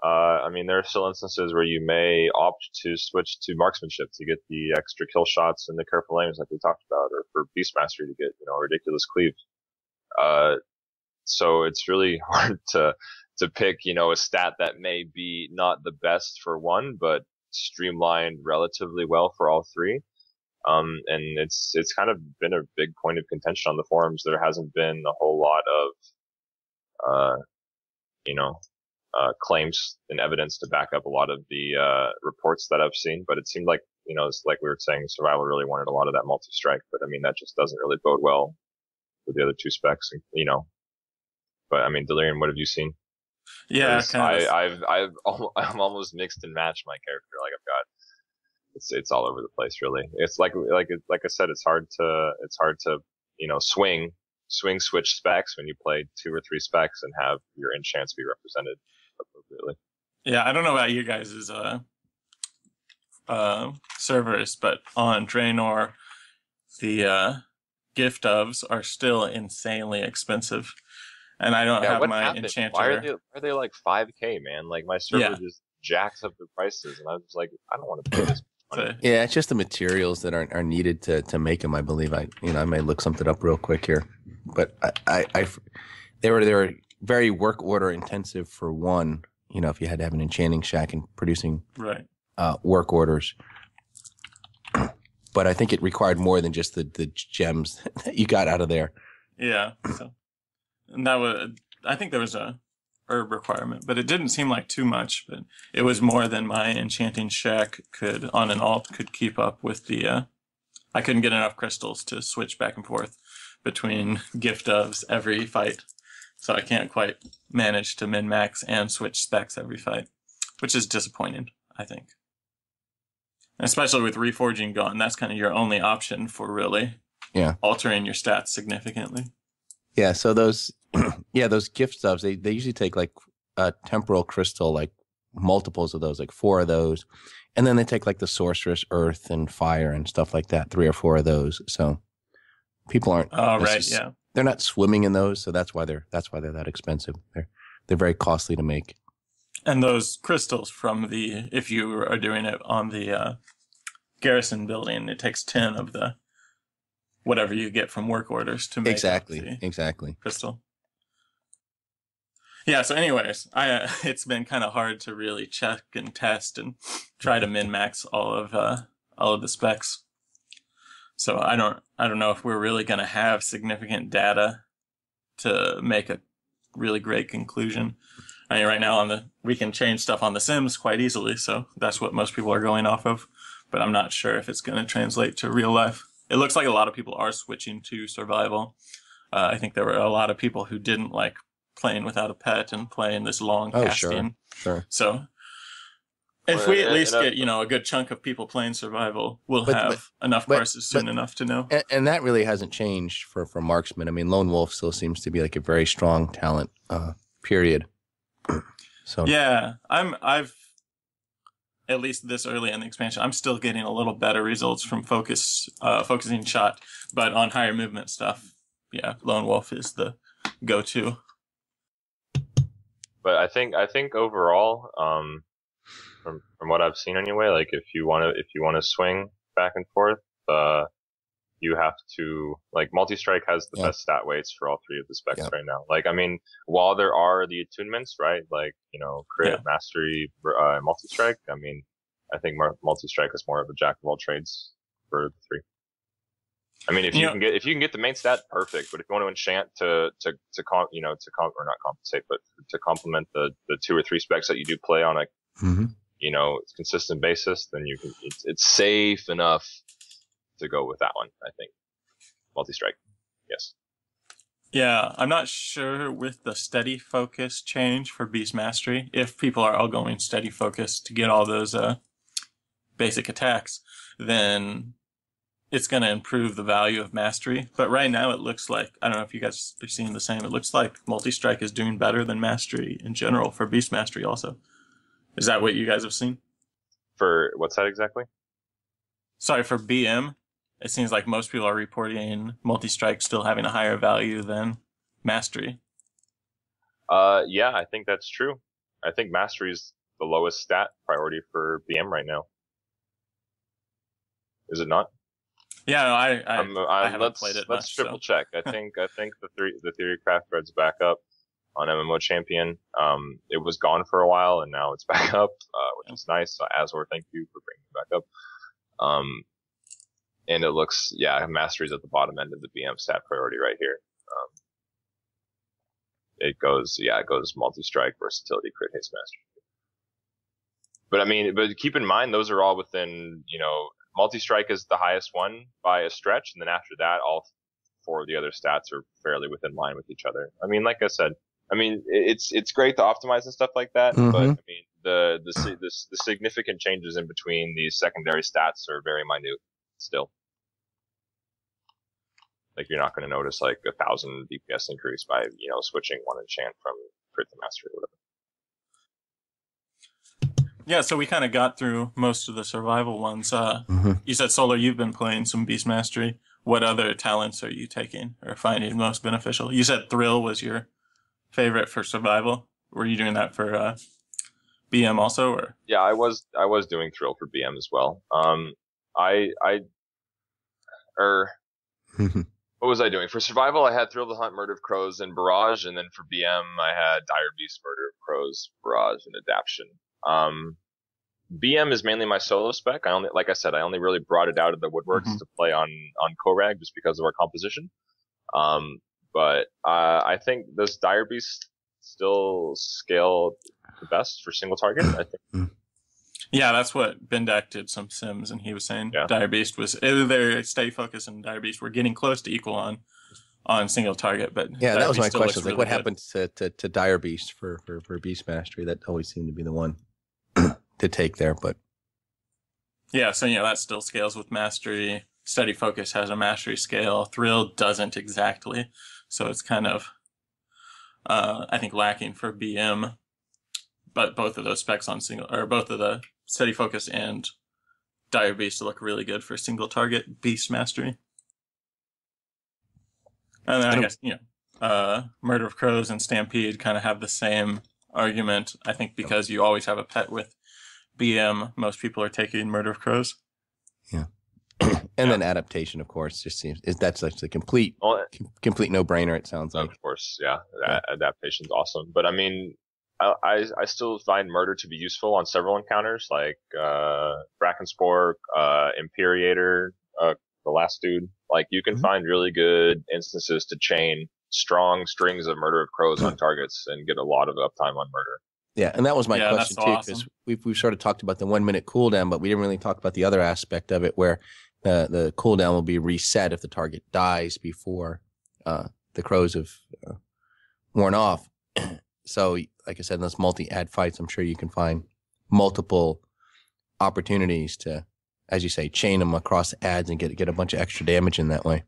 Speaker 3: I mean, there are still instances where you may opt to switch to marksmanship to get the extra kill shots and the careful aims like we talked about, or for beast mastery to get, a ridiculous cleave. So it's really hard to pick, a stat that may be not the best for one, but streamlined relatively well for all three. And it's kind of been a big point of contention on the forums. There hasn't been a whole lot of, claims and evidence to back up a lot of the, reports that I've seen, but it seemed like, it's like we were saying, survival really wanted a lot of that multi-strike, but I mean, that just doesn't really bode well with the other two specs, but I mean, Delirium, what have you seen?
Speaker 4: Yeah, kind of.
Speaker 3: I'm almost mixed and matched my character. Like I've got, it's all over the place, really. It's like I said, it's hard to, switch specs when you play 2 or 3 specs and have your enchants be represented appropriately.
Speaker 4: Yeah, I don't know about you guys' servers, but on Draenor, the gift ofs are still insanely expensive. And I don't have my enchanter.
Speaker 3: Why are they like 5K, man? Like my server just jacks up the prices, and I was like, I don't want to pay this money.
Speaker 2: Yeah, it's just the materials that are needed to make them. I believe I may look something up real quick here, but they were very work order intensive for one. If you had to have an enchanting shack and producing work orders, but I think it required more than just the gems that you got out of there.
Speaker 4: Yeah. So. And I think there was a herb requirement, but it didn't seem like too much, but it was more than my enchanting shack on an alt could keep up with the, I couldn't get enough crystals to switch back and forth between gift ofs every fight. So I can't quite manage to min-max and switch specs every fight, which is disappointing, I think. And especially with Reforging gone, that's kind of your only option for really altering your stats significantly.
Speaker 2: Yeah, so those gift stubs, they usually take like a temporal crystal, like multiples of those, like 4 of those. And then they take like the sorceress, earth, and fire and stuff like that, 3 or 4 of those. So people aren't they're not swimming in those, so that's why they're that expensive. They're very costly to make.
Speaker 4: And those crystals from if you are doing it on the garrison building, it takes 10 of the whatever you get from work orders to make
Speaker 2: exactly
Speaker 4: crystal. Yeah, so anyways, it's been kind of hard to really check and test and try to min-max all of the specs. So I don't know if we're really going to have significant data to make a really great conclusion. I mean, right now we can change stuff on the Sims quite easily, so that's what most people are going off of. But I'm not sure if it's going to translate to real life. It looks like a lot of people are switching to survival. I think there were a lot of people who didn't like playing without a pet and playing this long casting.
Speaker 2: Sure.
Speaker 4: So if we at least get, a good chunk of people playing survival, we'll have enough parses soon enough to know.
Speaker 2: And that really hasn't changed for marksman. I mean, Lone Wolf still seems to be like a very strong talent, period. So
Speaker 4: yeah, I've at least this early in the expansion, I'm still getting a little better results from focusing shot, but on higher movement stuff, yeah, Lone Wolf is the go-to.
Speaker 3: But I think overall, from what I've seen anyway, like if you want to swing back and forth, you have to, like, multi-strike has the best stat weights for all 3 of the specs right now. Like, I mean, while there are the attunements, right, like, crit, mastery, multi-strike, I mean, I think multi-strike is more of a jack of all trades for the 3. I mean, if you can get the main stat, perfect. But if you want to enchant to complement the 2 or 3 specs that you do play on a, consistent basis, then you can, it's safe enough to go with that one, I think. Multi-strike. Yes.
Speaker 4: Yeah, I'm not sure with the steady focus change for Beast Mastery, if people are all going steady focus to get all those basic attacks, then it's going to improve the value of mastery. But right now it looks like, I don't know if you guys are seeing the same, it looks like multi-strike is doing better than mastery in general for beast mastery also. Is that what you guys have seen?
Speaker 3: For what's that exactly?
Speaker 4: Sorry, for BM, it seems like most people are reporting multi-strike still having a higher value than mastery.
Speaker 3: Yeah, I think that's true. I think mastery is the lowest stat priority for BM right now. Is it not?
Speaker 4: Yeah, no, I haven't played it
Speaker 3: Let's
Speaker 4: much.
Speaker 3: triple check. I think the Theorycraft thread's back up on MMO Champion. It was gone for a while and now it's back up, which is nice. So Azor, thank you for bringing it back up. And it looks, mastery's at the bottom end of the BM stat priority right here. It goes multi-strike, versatility, crit, haste, mastery. But keep in mind, those are all within, multi-strike is the highest one by a stretch, and then after that, all 4 of the other stats are fairly within line with each other. Like I said, it's great to optimize and stuff like that, but the significant changes in between these secondary stats are very minute still. Like you're not going to notice like 1,000 DPS increase by switching one enchant from crit to mastery or whatever.
Speaker 4: Yeah, so we kind of got through most of the survival ones. You said, Solar, you've been playing some Beast Mastery. What other talents are you taking or finding most beneficial? You said Thrill was your favorite for survival. Were you doing that for BM also? Or?
Speaker 3: Yeah, I was doing Thrill for BM as well. What was I doing? For survival, I had Thrill to Hunt, Murder of Crows, and Barrage, and then for BM, I had Dire Beast, Murder of Crows, Barrage, and Adaption. BM is mainly my solo spec. I only really brought it out of the woodworks to play on Korag just because of our composition. But I think those Dire Beasts still scale the best for single target, I think.
Speaker 4: Yeah, that's what Bendak did some sims, and he was saying Dire Beast was either Stay Focus and Dire Beast were getting close to equal on single target, but
Speaker 2: yeah,
Speaker 4: Dire
Speaker 2: that was
Speaker 4: Beast
Speaker 2: my question.
Speaker 4: really
Speaker 2: What
Speaker 4: good.
Speaker 2: happened to Dire Beast for Beast Mastery? That always seemed to be the one to take there, but
Speaker 4: yeah, so that still scales with mastery. Steady Focus has a mastery scale. Thrill doesn't exactly, so it's kind of I think lacking for BM. But both of those specs on single, or both of the Steady Focus and Dire Beast look really good for single target Beast Mastery. And then I guess, Murder of Crows and Stampede kind of have the same argument. I think because you always have a pet with BM, most people are taking Murder of Crows.
Speaker 2: Yeah. And then Adaptation, of course, just seems that's like a complete no-brainer, it sounds like.
Speaker 3: Of course, Adaptation's awesome. But I still find Murder to be useful on several encounters, like Brackenspore, Imperiator, the last dude. Like you can find really good instances to chain strong strings of Murder of Crows on targets and get a lot of uptime on Murder.
Speaker 2: Yeah, and that was my question too, because
Speaker 4: awesome.
Speaker 2: we've sort of talked about the 1 minute cooldown, but we didn't really talk about the other aspect of it, where the cooldown will be reset if the target dies before the crows have worn off. So, like I said, in those multi-ad fights, I'm sure you can find multiple opportunities to, as you say, chain them across ads and get a bunch of extra damage in that way.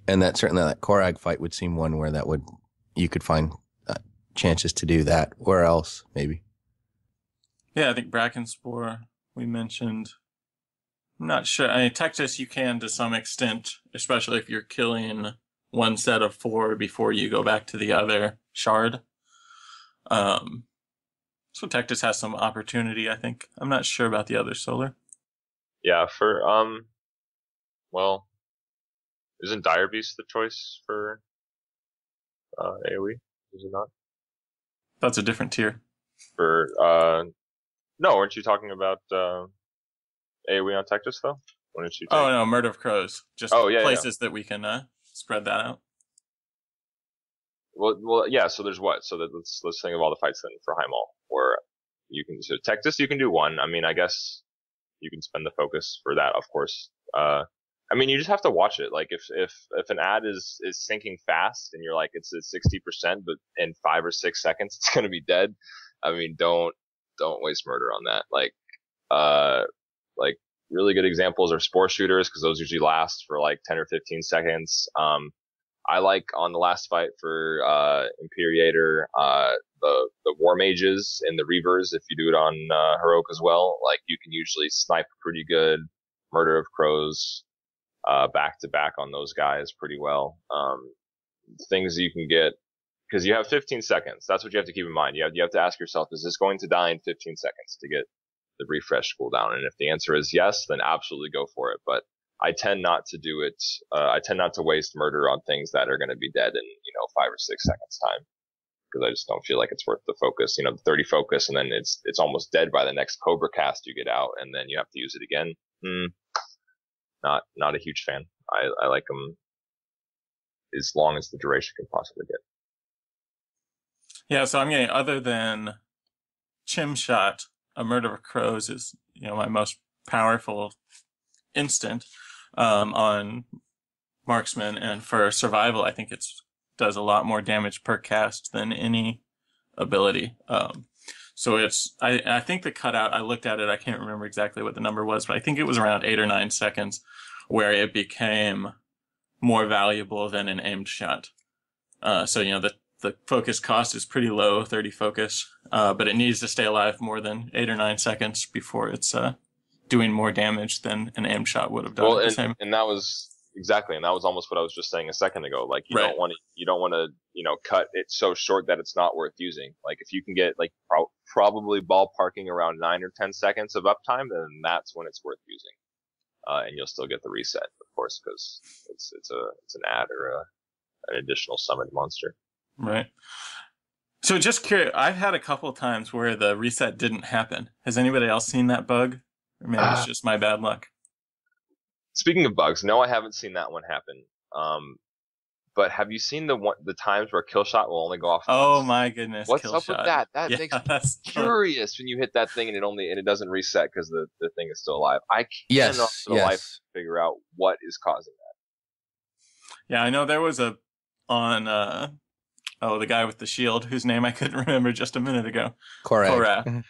Speaker 2: And that certainly that Korag fight would seem one where you could find chances to do that. Where else, maybe?
Speaker 4: Yeah, I think Brackenspore we mentioned. I'm not sure. Texas you can to some extent, especially if you're killing one set of 4 before you go back to the other shard. So Texas has some opportunity, I think. I'm not sure about the other Solar.
Speaker 3: Yeah, for well, isn't Dire Beast the choice for AoE? Is it not?
Speaker 4: That's a different tier.
Speaker 3: For no, weren't you talking about AoE on Texas though? When did you take?
Speaker 4: Oh no, Murder of Crows. Just places that we can spread that out.
Speaker 3: Well, yeah. So there's what? So let's think of all the fights then for Heimall, where you can Texas. You can do one. I guess you can spend the focus for that, of course. You just have to watch it. Like if an ad is sinking fast and you're like it's at 60%, but in 5 or 6 seconds it's gonna be dead. Don't waste Murder on that. Like Like really good examples are spore shooters, because those usually last for like 10 or 15 seconds. I like on the last fight for Imperiator, the War Mages and the Reavers. If you do it on Heroic as well, like you can usually snipe pretty good Murder of Crows back to back on those guys pretty well. Things you can get, because you have 15 seconds. That's what you have to keep in mind. You have to ask yourself, is this going to die in 15 seconds to get the refresh cooldown? And if the answer is yes, then absolutely go for it. But I tend not to do it. I tend not to waste murder on things that are going to be dead in 5 or 6 seconds time, because I just don't feel like it's worth the focus. The 30 focus, and then it's almost dead by the next Cobra cast you get out, and then you have to use it again. Not a huge fan. I like them as long as the duration can possibly get.
Speaker 4: Yeah, so I'm getting, other than Chim Shot, a Murder of Crows is my most powerful instant on Marksman, and for Survival, I think it's does a lot more damage per cast than any ability. So it's, I think the cutout, I looked at it, I can't remember exactly what the number was, but I think it was around 8 or 9 seconds where it became more valuable than an aimed shot. So, the focus cost is pretty low, 30 focus, but it needs to stay alive more than 8 or 9 seconds before it's doing more damage than an aimed shot would have done.
Speaker 3: Well, and that was exactly, and that was almost what I was just saying a second ago. Like you don't want to cut it so short that it's not worth using. Like if you can get like probably ballparking around 9 or 10 seconds of uptime, then that's when it's worth using. And you'll still get the reset, of course, because it's an add or an additional summoned monster.
Speaker 4: Right. So just curious, I've had a couple of times where the reset didn't happen. Has anybody else seen that bug? Or maybe it's just my bad luck.
Speaker 3: Speaking of bugs, no, I haven't seen that one happen. But have you seen the times where kill shot will only go off once?
Speaker 4: Oh my goodness!
Speaker 3: What's
Speaker 4: kill
Speaker 3: up
Speaker 4: shot.
Speaker 3: with that? That makes me curious when you hit that thing and it doesn't reset because the thing is still alive. I can't for the life figure out what is causing that.
Speaker 4: Yeah, I know there was the guy with the shield whose name I couldn't remember just a minute ago.
Speaker 2: Korra.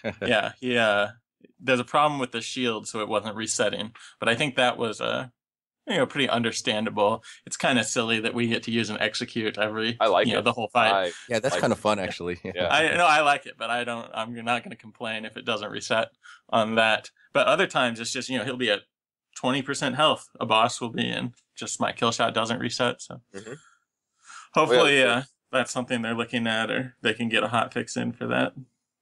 Speaker 4: Yeah, there's a problem with the shield, so it wasn't resetting. But I think that was pretty understandable. It's kind of silly that we get to use an execute every the whole fight.
Speaker 2: That's kind of fun actually.
Speaker 3: Yeah.
Speaker 4: I like it, but I'm not going to complain if it doesn't reset on that. But other times it's just he'll be at 20% health. A boss will be in. Just my kill shot doesn't reset. So hopefully that's something they're looking at, or they can get a hot fix in for that.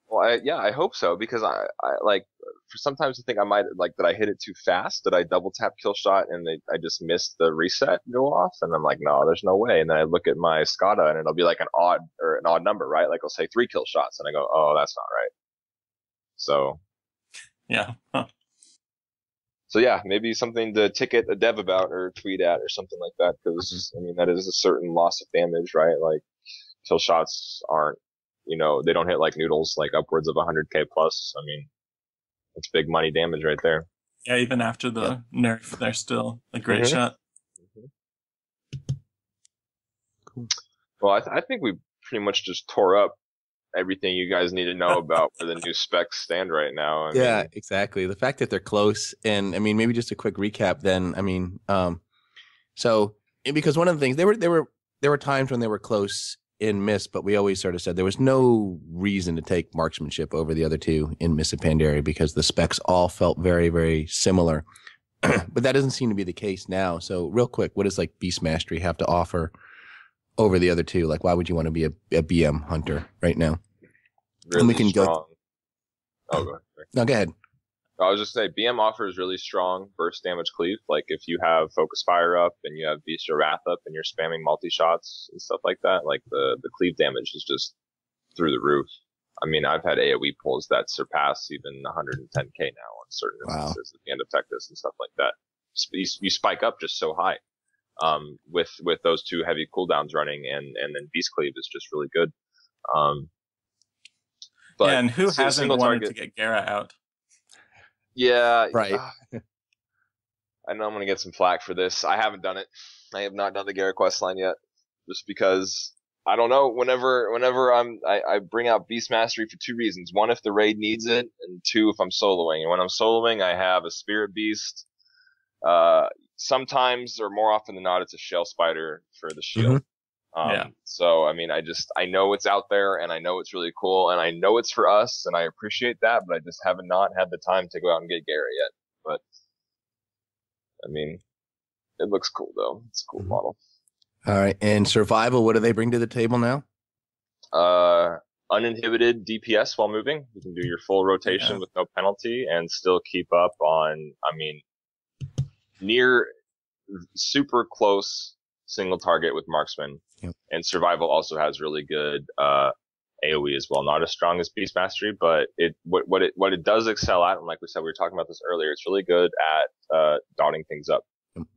Speaker 3: Well, I hope so, because I like, for sometimes I think I might like that I hit it too fast, that I double tap kill shot and I just missed the reset go off, and I'm like, no, there's no way. And then I look at my SCADA and it'll be like an odd number, right? Like I'll say 3 kill shots and I go, oh, that's not right. So
Speaker 4: yeah. Huh.
Speaker 3: So yeah, maybe something to ticket a dev about or tweet at or something like that, because that is a certain loss of damage, right? Like kill shots aren't, they don't hit like noodles, like upwards of 100k plus. It's big money damage right there.
Speaker 4: Yeah, even after the nerf, they're still a great shot.
Speaker 2: Cool.
Speaker 3: Well, I think we pretty much just tore up everything you guys need to know about where the new specs stand right now.
Speaker 2: Exactly. The fact that they're close, and maybe just a quick recap then. So because one of the things, there were times when they were close in Mists, but we always sort of said there was no reason to take Marksmanship over the other two in Mists of Pandaria because the specs all felt very, very similar. But that doesn't seem to be the case now. So real quick, what does like Beast Mastery have to offer over the other two? Like, why would you want to be a BM hunter right now?
Speaker 3: Really
Speaker 2: and we can
Speaker 3: strong. Go ahead.
Speaker 2: No, go ahead.
Speaker 3: I was just saying, BM offers really strong burst damage cleave. Like if you have Focus Fire up and you have Beast or Wrath up and you're spamming multi-shots and stuff like that, like the cleave damage is just through the roof. I've had AoE pulls that surpass even 110k now on certain instances at the end of Tectus and stuff like that. You spike up just so high. With those two heavy cooldowns running, and then Beast Cleave is just really good. But
Speaker 4: and who hasn't wanted to get Gara out?
Speaker 3: Yeah,
Speaker 2: right.
Speaker 3: I know I'm going to get some flack for this. I haven't done it. I have not done the Gara quest line yet, just because I don't know. Whenever I bring out Beast Mastery for two reasons. One, if the raid needs it, and two, if I'm soloing. And when I'm soloing, I have a Spirit Beast. Sometimes or more often than not, it's a Shell Spider for the shield.
Speaker 4: Yeah.
Speaker 3: So I mean, I know it's out there, and I know it's really cool, and I know it's for us, and I appreciate that, but I just haven't not had the time to go out and get Gary yet. But I mean, it looks cool though. It's a cool model.
Speaker 2: All right, and survival. What do they bring to the table now?
Speaker 3: Uninhibited DPS while moving. You can do your full rotation with no penalty and still keep up on. I mean, near super close single target with marksman.
Speaker 2: Yep.
Speaker 3: And survival also has really good AoE as well. Not as strong as Beast Mastery, but what it does excel at, and like we said, we were talking about this earlier, it's really good at dotting things up.
Speaker 2: Yep.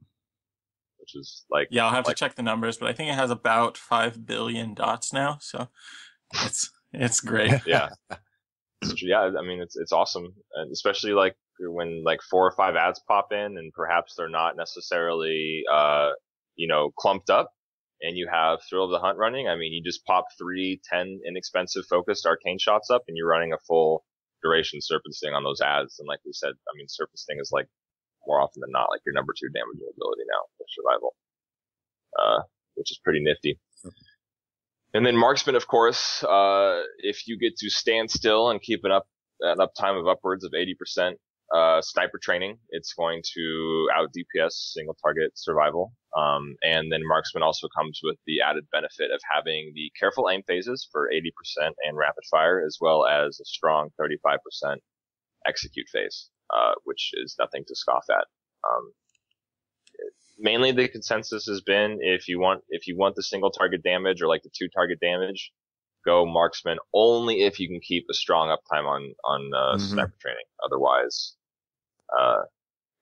Speaker 3: Which is like,
Speaker 4: I'll have to check the numbers, but I think it has about 5 billion dots now, so it's great.
Speaker 3: Yeah. Yeah, I mean it's awesome, and especially like when like 4 or 5 ads pop in, and perhaps they're not necessarily clumped up, and you have Thrill of the Hunt running. I mean, you just pop 3 10 inexpensive focused arcane shots up, and you're running a full duration Serpent Sting on those ads. And like we said, I mean, Serpent Sting is like more often than not like your number 2 damaging ability now for survival, which is pretty nifty. And then Marksman, of course, if you get to stand still and keep an uptime of upwards of 80%, sniper training, it's going to out DPS single target survival. And then Marksman also comes with the added benefit of having the careful aim phases for 80% and rapid fire, as well as a strong 35% execute phase, which is nothing to scoff at. Mainly the consensus has been if you want the single target damage or like the 2 target damage, go Marksman only if you can keep a strong uptime on sniper training. Otherwise,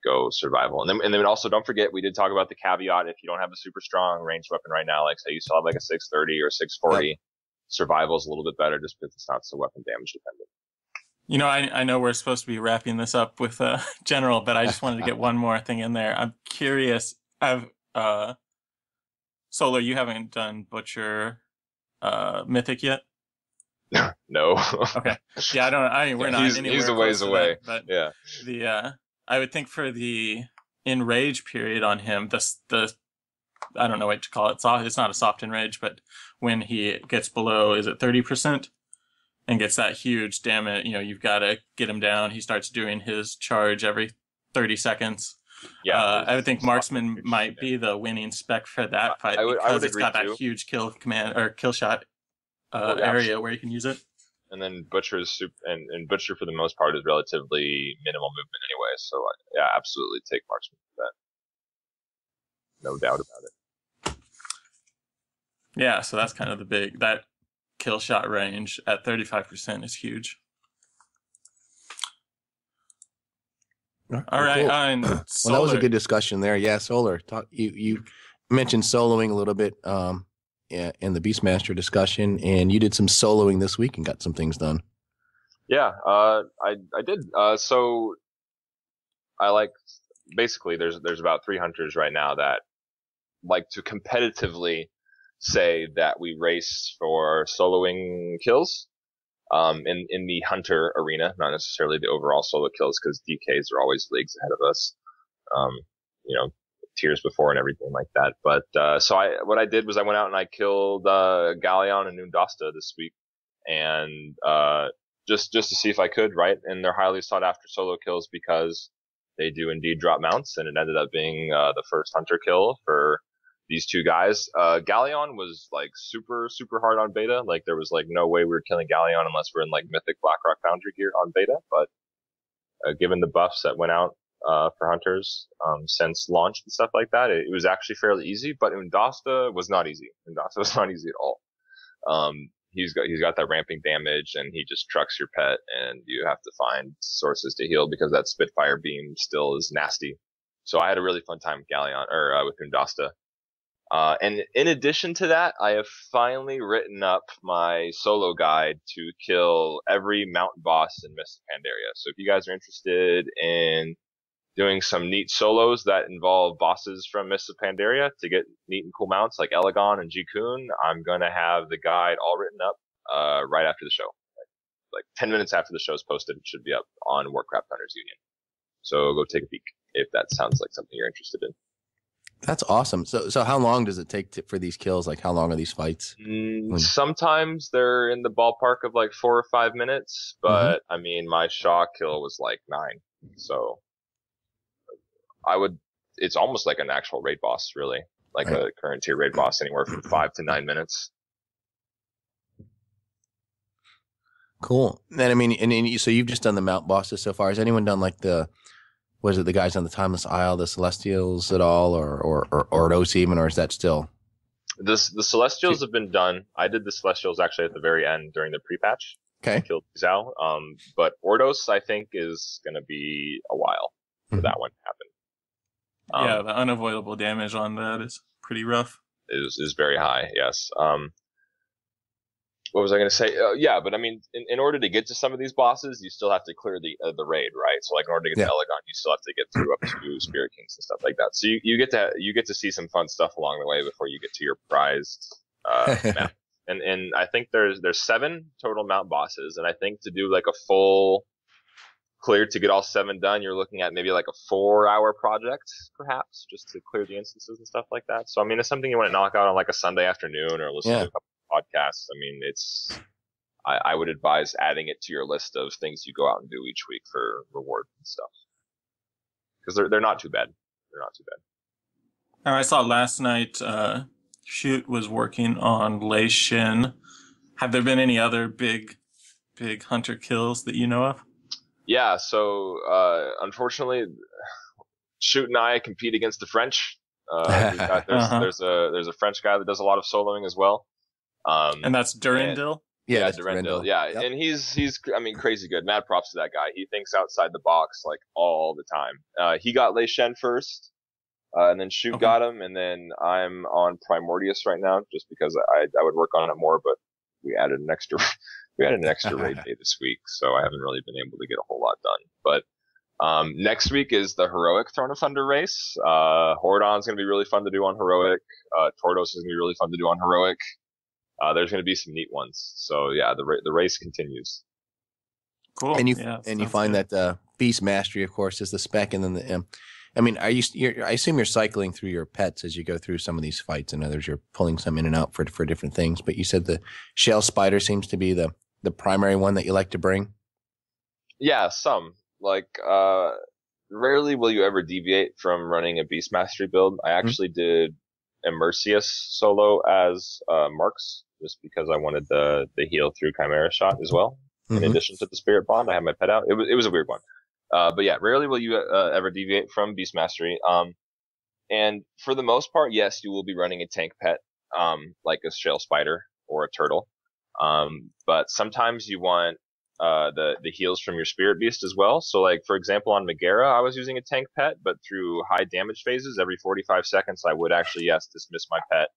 Speaker 3: go survival. And then also don't forget, we did talk about the caveat, if you don't have a super strong ranged weapon right now, like say you still have like a 630 or 640, survival is a little bit better just because it's not so weapon damage dependent.
Speaker 4: You know, I know we're supposed to be wrapping this up with general, but I just wanted to get one more thing in there. I'm curious. Solar, you haven't done Butcher Mythic yet?
Speaker 3: No.
Speaker 4: Okay. Yeah, we're not anywhere
Speaker 3: he's a ways away.
Speaker 4: That, but
Speaker 3: yeah.
Speaker 4: I would think for the enrage period on him, the I don't know what to call it. It's not a soft enrage, but when he gets below, is it 30%? And gets that huge damage, you've got to get him down. He starts doing his charge every 30 seconds. Yeah, I would think Marksman might be the winning spec for that fight because it's got that huge kill command or kill shot area where you can use it.
Speaker 3: And then Butcher and Butcher for the most part is relatively minimal movement anyway. So yeah, absolutely take Marksman for that. No doubt about it.
Speaker 4: Yeah, so that's kind of that kill shot range at 35% is huge. All right.
Speaker 2: Cool. Well, that was a good discussion there. Yeah, Solar. You mentioned soloing a little bit in the Beastmaster discussion, and you did some soloing this week and got some things done.
Speaker 3: Yeah, I did. So I like basically there's about 3 hunters right now that like to competitively say that we race for soloing kills. In the hunter arena, not necessarily the overall solo kills, because DKs are always leagues ahead of us, tiers before and everything like that. But, what I did was I went out and I killed, Galleon and Oondasta this week, and, just to see if I could, right? And they're highly sought after solo kills because they do indeed drop mounts, and it ended up being, the first hunter kill for these 2 guys. Galleon was like super, super hard on beta. Like there was like no way we were killing Galleon unless we're in like Mythic Blackrock Foundry gear on beta. But given the buffs that went out for hunters since launch and stuff like that, it was actually fairly easy. But Oondasta was not easy. Oondasta was not easy at all. He's got that ramping damage, and he just trucks your pet, and you have to find sources to heal because that Spitfire beam still is nasty. So I had a really fun time with Galleon with Oondasta. And in addition to that, I have finally written up my solo guide to kill every mountain boss in Mists of Pandaria. So if you guys are interested in doing some neat solos that involve bosses from Mists of Pandaria to get neat and cool mounts like Elegon and Jikun. I'm gonna have the guide all written up right after the show. Like 10 minutes after the show's posted, it should be up on Warcraft Hunters Union. So go take a peek if that sounds like something you're interested in.
Speaker 2: That's awesome. So how long does it take for these kills? Like, how long are these fights?
Speaker 3: Sometimes they're in the ballpark of like 4 or 5 minutes, but I mean, my Shaw kill was like 9. So it's almost like an actual raid boss, really. Like a current tier raid boss, anywhere from 5 to 9 minutes.
Speaker 2: Cool. Then, I mean, so you've just done the mount bosses so far. Has anyone done like the guys on the Timeless Isle, the Celestials at all, or Ordos even, or is that still?
Speaker 3: The Celestials have been done. I did the Celestials actually at the very end during the pre-patch.
Speaker 2: Okay.
Speaker 3: I killed Zhao. But Ordos, I think, is going to be a while for that one to happen.
Speaker 4: Yeah, the unavoidable damage on that is pretty rough.
Speaker 3: Is very high, yes. What was I going to say? Yeah, but I mean, in order to get to some of these bosses, you still have to clear the raid, right? So, like, in order to get to Elegon, you still have to get through up to Spirit Kings and stuff like that. So you get to see some fun stuff along the way before you get to your prized map. And I think there's 7 total mount bosses, and I think to do like a full clear to get all 7 done, you're looking at maybe like a 4-hour project, perhaps, just to clear the instances and stuff like that. So I mean, it's something you want to knock out on like a Sunday afternoon or listen to a couple podcasts. I mean, I would advise adding it to your list of things you go out and do each week for rewards and stuff, because they're not too bad. They're not too bad.
Speaker 4: I saw last night. Shoot was working on Lei Shin. Have there been any other big hunter kills that you know of?
Speaker 3: Yeah. So unfortunately, Shoot and I compete against the French. There's a French guy that does a lot of soloing as well.
Speaker 4: And that's Durandil?
Speaker 3: Yeah, Durandil. Yeah. Yep. And he's I mean, crazy good. Mad props to that guy. He thinks outside the box like all the time. He got Lei Shen first, and then Shoot got him, and then I'm on Primordius right now just because I would work on it more, but we added an extra raid day this week, so I haven't really been able to get a whole lot done. But next week is the Heroic Throne of Thunder race. Hordon's going to be really fun to do on Heroic. Tordos is going to be really fun to do on Heroic. There's going to be some neat ones. So yeah, the race continues.
Speaker 4: Cool.
Speaker 2: And you find good. That Beast Mastery, of course, is the spec, and then the. I mean, I assume you're cycling through your pets as you go through some of these fights. In others, you're pulling some in and out for different things. But you said the Shell Spider seems to be the primary one that you like to bring. Yeah,
Speaker 3: some. Like, rarely will you ever deviate from running a Beast Mastery build. I actually did Immersius solo as Marks, just because I wanted the heal through Chimera Shot as well. In addition to the Spirit Bond, I had my pet out. It was a weird one. But yeah, rarely will you ever deviate from Beast Mastery. And for the most part, yes, you will be running a tank pet, like a Shell Spider or a Turtle. But sometimes you want the heals from your Spirit Beast as well. So like, for example, on Megara, I was using a tank pet, but through high damage phases, every 45 seconds, I would actually, dismiss my pet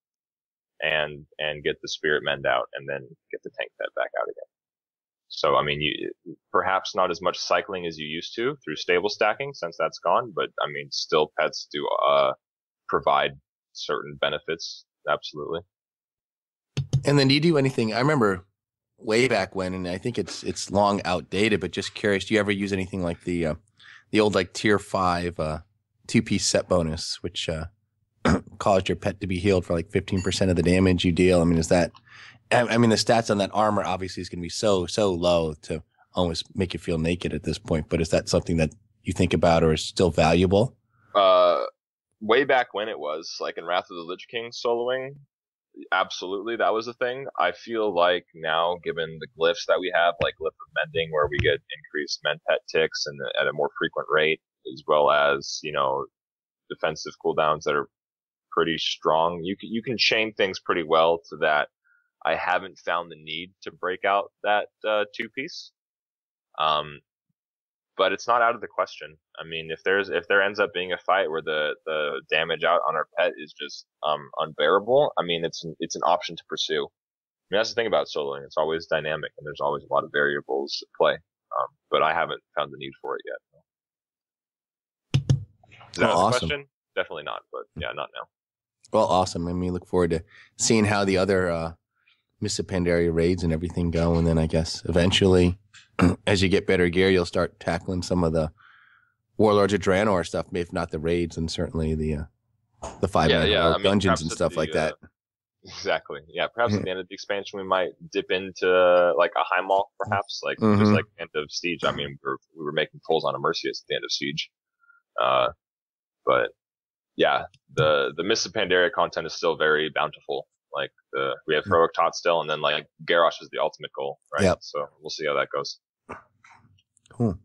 Speaker 3: and get the Spirit Mend out and then get the tank pet back out again. So, I mean, perhaps not as much cycling as you used to through stable stacking since that's gone, but I mean, still pets do provide certain benefits. Absolutely.
Speaker 2: And then do you do anything? I remember way back when, and I think it's long outdated, but just curious, do you ever use anything like the old like tier 5 2-piece set bonus, which caused your pet to be healed for like 15% of the damage you deal? I mean, is that, I mean, the stats on that armor obviously is going to be so low to almost make you feel naked at this point, but is that something that you think about or is still valuable?
Speaker 3: Way back when it was, like in Wrath of the Lich King soloing, absolutely, that was a thing. I feel like now, given the glyphs that we have, like Glyph of Mending, where we get increased mend pet ticks and at a more frequent rate, as well as, defensive cooldowns that are pretty strong, you can chain things pretty well to that. I haven't found the need to break out that 2-piece. But it's not out of the question. I mean, if there ends up being a fight where the damage out on our pet is just unbearable, I mean, it's an option to pursue. I mean, that's the thing about soloing. It's always dynamic and there's always a lot of variables at play. But I haven't found the need for it yet. Is that the
Speaker 2: awesome.
Speaker 3: question? Definitely not, but yeah, not now.
Speaker 2: Well, awesome. I mean, look forward to seeing how the other Mists of Pandaria raids and everything go. And then I guess eventually, as you get better gear, you'll start tackling some of the Warlords of Draenor stuff, if not the raids, and certainly the 5-man dungeons and stuff like that.
Speaker 3: Exactly. Yeah, perhaps at the end of the expansion, we might dip into like a high mall, perhaps. Like just like end of Siege. I mean, we were making pulls on Immersius at the end of Siege. But yeah, the Mists of Pandaria content is still very bountiful. Like we have Heroic Tot still, and then like Garrosh is the ultimate goal, right? Yep. So we'll see how that goes.
Speaker 2: Cool.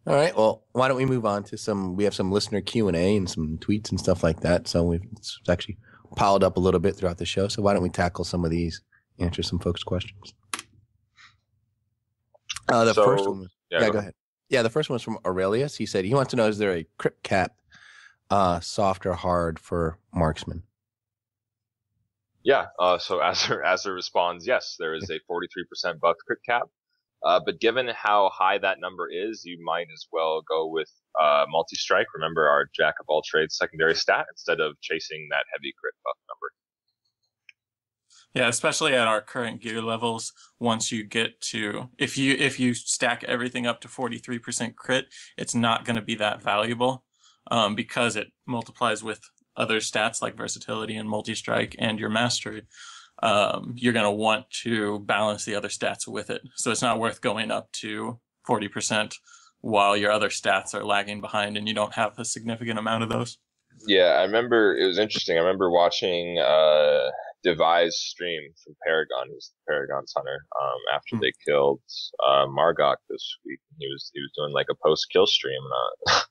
Speaker 2: All right. Well, why don't we move on to we have some listener Q&A and some tweets and stuff like that. So it's actually piled up a little bit throughout the show. So why don't we tackle some of these, answer some folks' questions? First one was, go ahead. Yeah, the first one was from Aurelius. He said he wants to know, is there a crit cap soft or hard for marksman?
Speaker 3: Yeah, so Azur responds, yes, there is a 43% buff crit cap. But given how high that number is, you might as well go with multi-strike. Remember our jack of all trades secondary stat instead of chasing that heavy crit buff number.
Speaker 4: Yeah, especially at our current gear levels, once you get to, if you stack everything up to 43% crit, it's not going to be that valuable because it multiplies with other stats like versatility and multi-strike and your mastery. You're going to want to balance the other stats with it. So it's not worth going up to 40% while your other stats are lagging behind and you don't have a significant amount of those.
Speaker 3: Yeah, I remember it was interesting. I remember watching Devi's stream from Paragon, who's Paragon's hunter, after they killed Margok this week. He was doing like a post-kill stream, and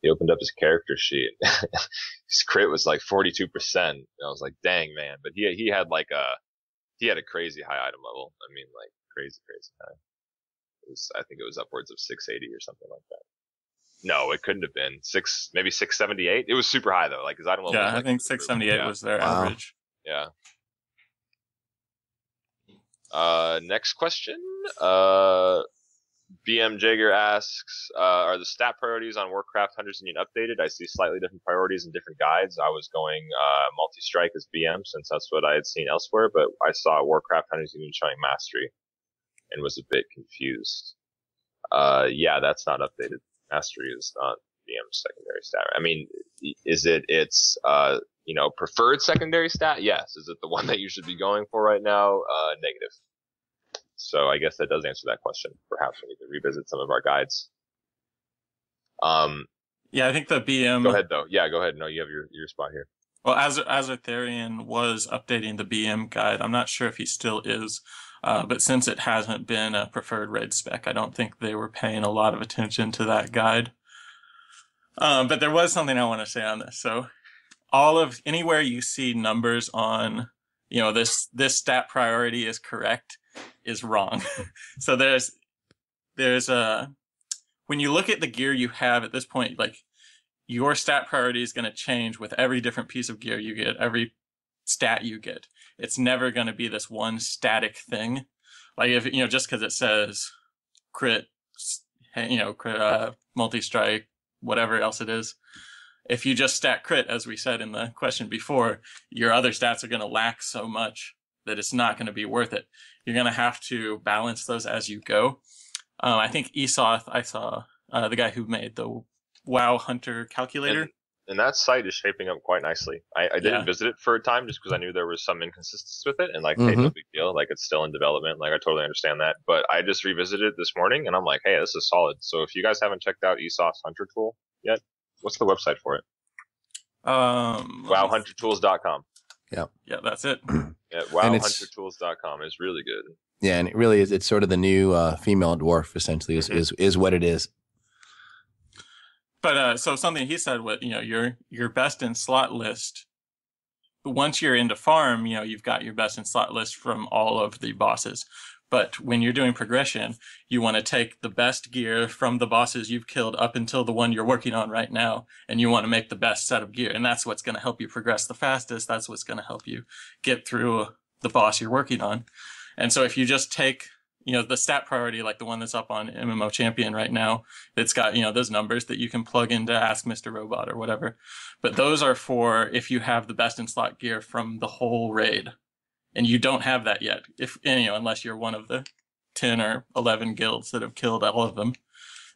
Speaker 3: he opened up his character sheet. His crit was like 42%. And I was like, dang, man. But he had a crazy high item level. I mean, like crazy high. I think it was upwards of 680 or something like that. No, it couldn't have been maybe 678. It was super high though. Like his item level.
Speaker 4: Yeah,
Speaker 3: was like,
Speaker 4: I think 678 was their average.
Speaker 3: Yeah. Next question. BM Jager asks, are the stat priorities on Warcraft Hunters Union updated? I see slightly different priorities in different guides. I was going multi-strike as BM since that's what I had seen elsewhere, but I saw Warcraft Hunters Union showing mastery and was a bit confused. Yeah, that's not updated. Mastery is not BM's secondary stat. I mean, is it its preferred secondary stat? Yes. Is it the one that you should be going for right now? Negative. So I guess that does answer that question. Perhaps we need to revisit some of our guides.
Speaker 4: Yeah, I think the BM...
Speaker 3: Go ahead, though. Yeah, go ahead. No, you have your spot here.
Speaker 4: Well, Azurtharian was updating the BM guide. I'm not sure if he still is, but since it hasn't been a preferred raid spec, I don't think they were paying a lot of attention to that guide. But there was something I want to say on this. So anywhere you see numbers on, this stat priority is correct, is wrong. So there's when you look at the gear you have at this point, like your stat priority is going to change with every different piece of gear you get, every stat you get. It's never going to be this one static thing. Like if, just because it says crit, multi-strike, whatever else it is. If you just stat crit, as we said in the question before, your other stats are going to lack so much that it's not going to be worth it. You're going to have to balance those as you go. I think Esoth, I saw the guy who made the WoW Hunter calculator.
Speaker 3: And that site is shaping up quite nicely. I didn't visit it for a time just because I knew there was some inconsistencies with it. And hey, no big deal. Like it's still in development. Like I totally understand that. But I just revisited it this morning and I'm like, hey, this is solid. So if you guys haven't checked out Esoth's Hunter tool yet, what's the website for it? WoWHunterTools.com.
Speaker 2: Yeah.
Speaker 4: Yeah, that's it.
Speaker 3: Yeah, WoWHunterTools.com is really good.
Speaker 2: Yeah, and it really is. It's sort of the new female dwarf, essentially, is what it is.
Speaker 4: But so something he said with your best in slot list. Once you're into farm, you've got your best in slot list from all of the bosses. But when you're doing progression, you want to take the best gear from the bosses you've killed up until the one you're working on right now, and you want to make the best set of gear. And that's what's going to help you progress the fastest. That's what's going to help you get through the boss you're working on. And so if you just take the stat priority, like the one that's up on MMO Champion right now, it's got, those numbers that you can plug into Ask Mr. Robot or whatever. But those are for if you have the best in slot gear from the whole raid. And you don't have that yet, unless you're one of the 10 or 11 guilds that have killed all of them.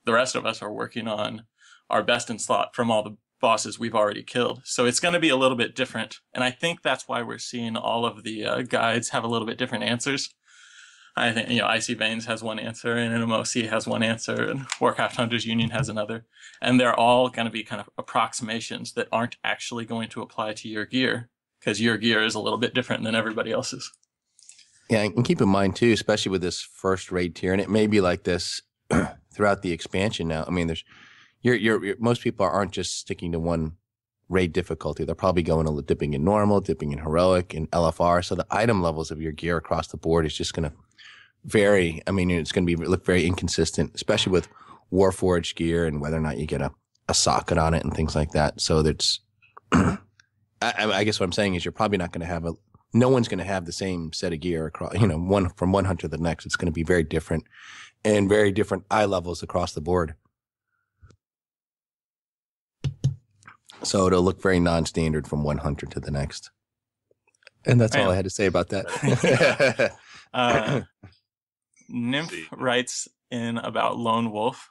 Speaker 4: The rest of us are working on our best in slot from all the bosses we've already killed. So it's going to be a little bit different. And I think that's why we're seeing all of the guides have a little bit different answers. I think, Icy Veins has one answer, and NMOC has one answer, and Warcraft Hunters Union has another. And they're all going to be kind of approximations that aren't actually going to apply to your gear, because your gear is a little bit different than everybody else's.
Speaker 2: Yeah, and keep in mind, too, especially with this first raid tier, and it may be like this throughout the expansion now. I mean, most people aren't just sticking to one raid difficulty. They're probably dipping in normal, dipping in heroic, and LFR. So the item levels of your gear across the board is just going to vary. I mean, it's going to look very inconsistent, especially with Warforged gear and whether or not you get a socket on it and things like that. So that's, I guess what I'm saying is you're probably not going to have no one's going to have the same set of gear across, one from one hunter to the next. It's going to be very different and very different eye levels across the board. So it'll look very non-standard from one hunter to the next. And that's all I had to say about that.
Speaker 4: Nymph writes in about Lone Wolf.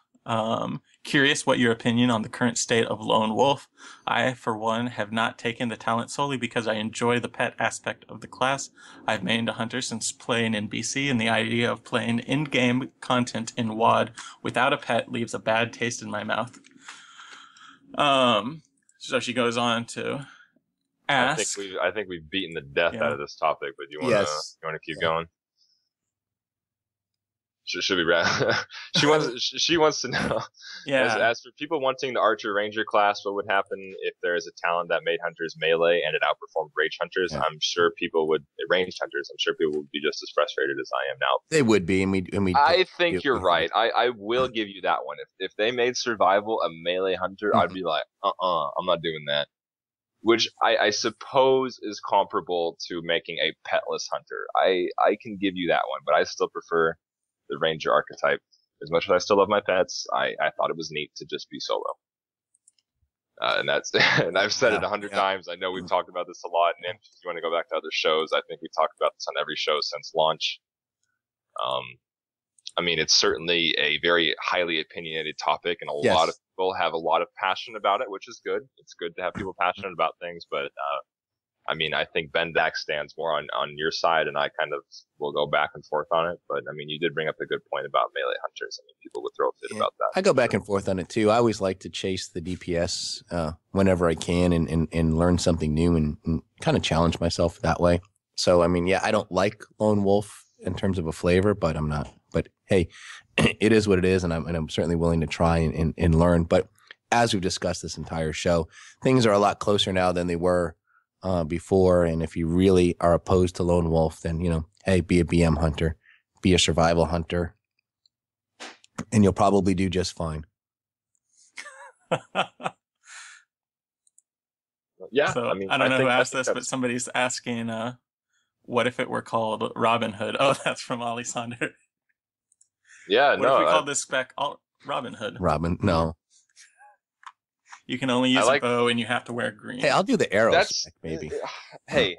Speaker 4: Curious what your opinion on the current state of Lone Wolf. I, for one, have not taken the talent solely because I enjoy the pet aspect of the class. I've mained a hunter since playing in BC, and the idea of playing in-game content in WoD without a pet leaves a bad taste in my mouth. So she goes on to ask.
Speaker 3: I think we've beaten the death out of this topic, but you want to keep going? Should we wrap? She wants to know.
Speaker 4: Yeah.
Speaker 3: As for people wanting the Archer Ranger class, what would happen if there is a talent that made hunters melee and it outperformed ranged hunters? Yeah. I'm sure people would be just as frustrated as I am now.
Speaker 2: They would be, and we.
Speaker 3: I think you're right. I will give you that one. If they made survival a melee hunter, I'd be like, I'm not doing that. Which I suppose is comparable to making a petless hunter. I can give you that one, but I still prefer the ranger archetype. As much as I still love my pets, I thought it was neat to just be solo. And I've said it 100 times. I know we've talked about this a lot. And if you want to go back to other shows, I think we talked about this on every show since launch. I mean, it's certainly a very highly opinionated topic, and a lot of people have a lot of passion about it, which is good. It's good to have people passionate about things, but I mean, I think Bendak stands more on your side, and I kind of will go back and forth on it. But I mean, you did bring up a good point about melee hunters. I mean, people would throw a fit about that.
Speaker 2: I go back and forth on it too. I always like to chase the DPS whenever I can and learn something new and kind of challenge myself that way. So I mean, I don't like Lone Wolf in terms of a flavor, but I'm not. But hey, it is what it is, and I'm certainly willing to try and learn. But as we've discussed this entire show, things are a lot closer now than they were before. And if you really are opposed to Lone Wolf, then, hey, be a BM hunter, be a survival hunter, and you'll probably do just fine.
Speaker 3: Yeah.
Speaker 4: So, I don't know who asked this, but somebody's asking, what if it were called Robin Hood? Oh, that's from Ali Sonder.
Speaker 3: Yeah,
Speaker 4: what if we called this spec Robin Hood?
Speaker 2: No.
Speaker 4: You can only use a bow, and you have to wear green.
Speaker 2: Hey, I'll do the arrows, maybe.
Speaker 3: Hey,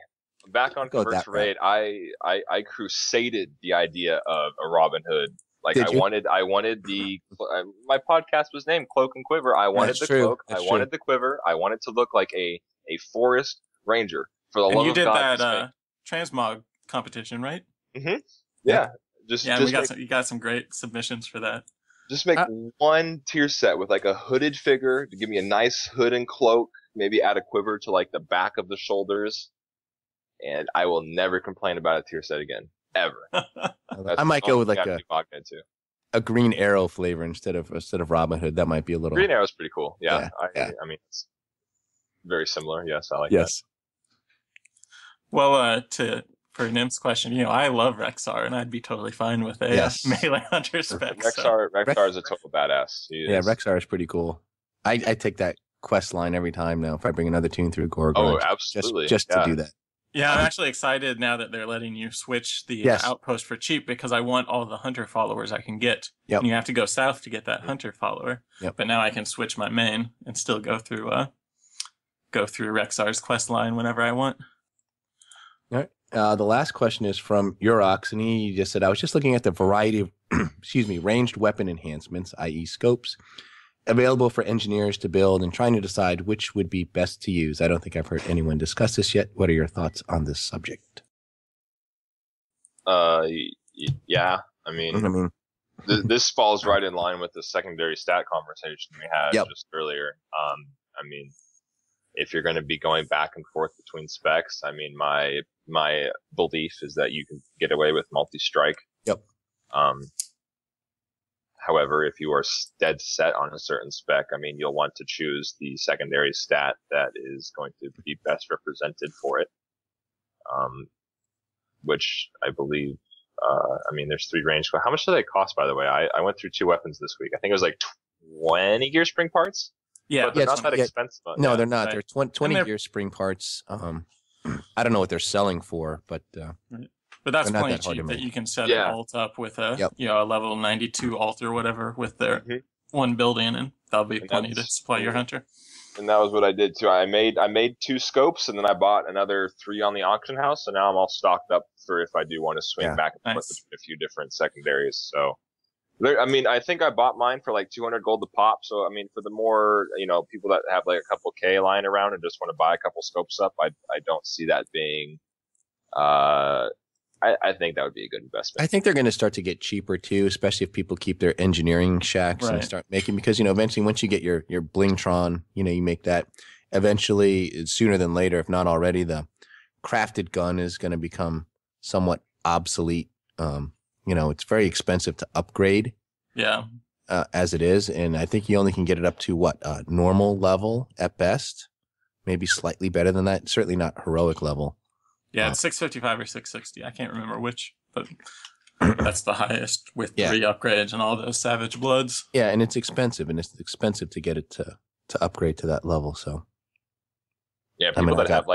Speaker 3: back on Converse Raid, I crusaded the idea of a Robin Hood. Like, I wanted the my podcast was named Cloak and Quiver. I wanted the cloak. I wanted the quiver. I wanted to look like a forest ranger. For the love of God. And you did that
Speaker 4: transmog competition, right?
Speaker 3: Mm-hmm. Yeah.
Speaker 4: You got some great submissions for that.
Speaker 3: Just make one tier set with like a hooded figure to give me a nice hood and cloak. Maybe add a quiver to like the back of the shoulders, and I will never complain about a tier set again, ever.
Speaker 2: I might go with like a green arrow flavor instead of Robin Hood. That might be a little.
Speaker 3: Green arrow is pretty cool. Yeah. I mean, it's very similar. Yes, I like that.
Speaker 4: Well, for Nim's question, I love Rexar, and I'd be totally fine with a melee hunter spec.
Speaker 3: Rexar is a total badass.
Speaker 2: Rexar is pretty cool. I take that quest line every time now if I bring another tune through Gorgon.
Speaker 3: Oh, absolutely.
Speaker 2: Just to do that.
Speaker 4: Yeah, I'm actually excited now that they're letting you switch the
Speaker 2: Yes.
Speaker 4: outpost for cheap because I want all the hunter followers I can get.
Speaker 2: Yep.
Speaker 4: And you have to go south to get that hunter follower.
Speaker 2: Yep.
Speaker 4: But now I can switch my main and still go through Rexar's quest line whenever I want.
Speaker 2: All right. The last question is from Urox, and he just said, I was just looking at the variety of, ranged weapon enhancements, i.e. scopes, available for engineers to build and trying to decide which would be best to use. I don't think I've heard anyone discuss this yet. What are your thoughts on this subject?
Speaker 3: Yeah. I mean, this falls right in line with the secondary stat conversation we had just earlier. I mean, if you're going to be going back and forth between specs, I mean, my belief is that you can get away with multi-strike.
Speaker 2: Yep.
Speaker 3: However, if you are dead set on a certain spec, I mean, you'll want to choose the secondary stat that is going to be best represented for it. Which I believe, I mean, there's 3 range. How much do they cost, by the way? I went through 2 weapons this week. I think it was like 20 gear spring parts.
Speaker 4: Yeah,
Speaker 3: but they're not that expensive.
Speaker 2: No, they're not.
Speaker 4: Right.
Speaker 2: They're 20 gear spring parts. I don't know what they're selling for, but
Speaker 4: that's
Speaker 2: not
Speaker 4: plenty
Speaker 2: that hard to
Speaker 4: cheap that
Speaker 2: make.
Speaker 4: you can set an alt up with a a level 92 alt or whatever with their one build-in, and that'll be plenty to supply your hunter.
Speaker 3: And that was what I did too. I made 2 scopes, and then I bought another 3 on the auction house, so now I'm all stocked up for if I do want to swing back and forth between a few different secondaries. So, I mean, I think I bought mine for like 200 gold to pop. So, I mean, for the more, people that have like a couple K lying around and just want to buy a couple scopes up, I don't see that being, I think that would be a good investment.
Speaker 2: I think they're going to start to get cheaper too, especially if people keep their engineering shacks and start making, because, eventually once you get your Blingtron, you make that eventually sooner than later, if not already, the crafted gun is going to become somewhat obsolete. It's very expensive to upgrade.
Speaker 4: Yeah.
Speaker 2: As it is. And I think you only can get it up to normal level at best, maybe slightly better than that. Certainly not heroic level.
Speaker 4: Yeah, it's 655 or 660. I can't remember which, but that's the highest with 3 upgrades and all those Savage Bloods.
Speaker 2: Yeah, and it's expensive, to get it to upgrade to that level. So
Speaker 3: yeah, people that have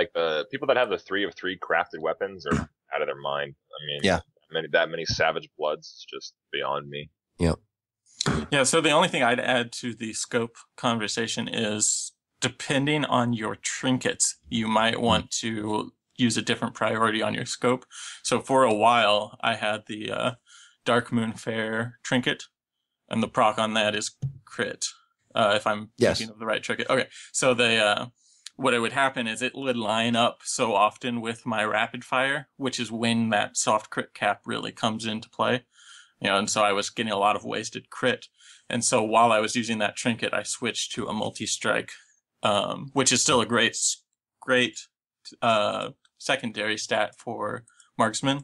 Speaker 3: the 3 of 3 crafted weapons are out of their mind. I mean, that many Savage Bloods is just beyond me.
Speaker 2: Yep.
Speaker 4: Yeah, so the only thing I'd add to the scope conversation is, depending on your trinkets, you might want to use a different priority on your scope. So for a while, I had the Dark Moon Fair trinket, and the proc on that is crit, if I'm thinking of the right trinket. Okay, so what would happen is it would line up so often with my rapid fire, which is when that soft crit cap really comes into play. And so I was getting a lot of wasted crit. And so while I was using that trinket, I switched to a multi-strike, which is still a great secondary stat for marksman.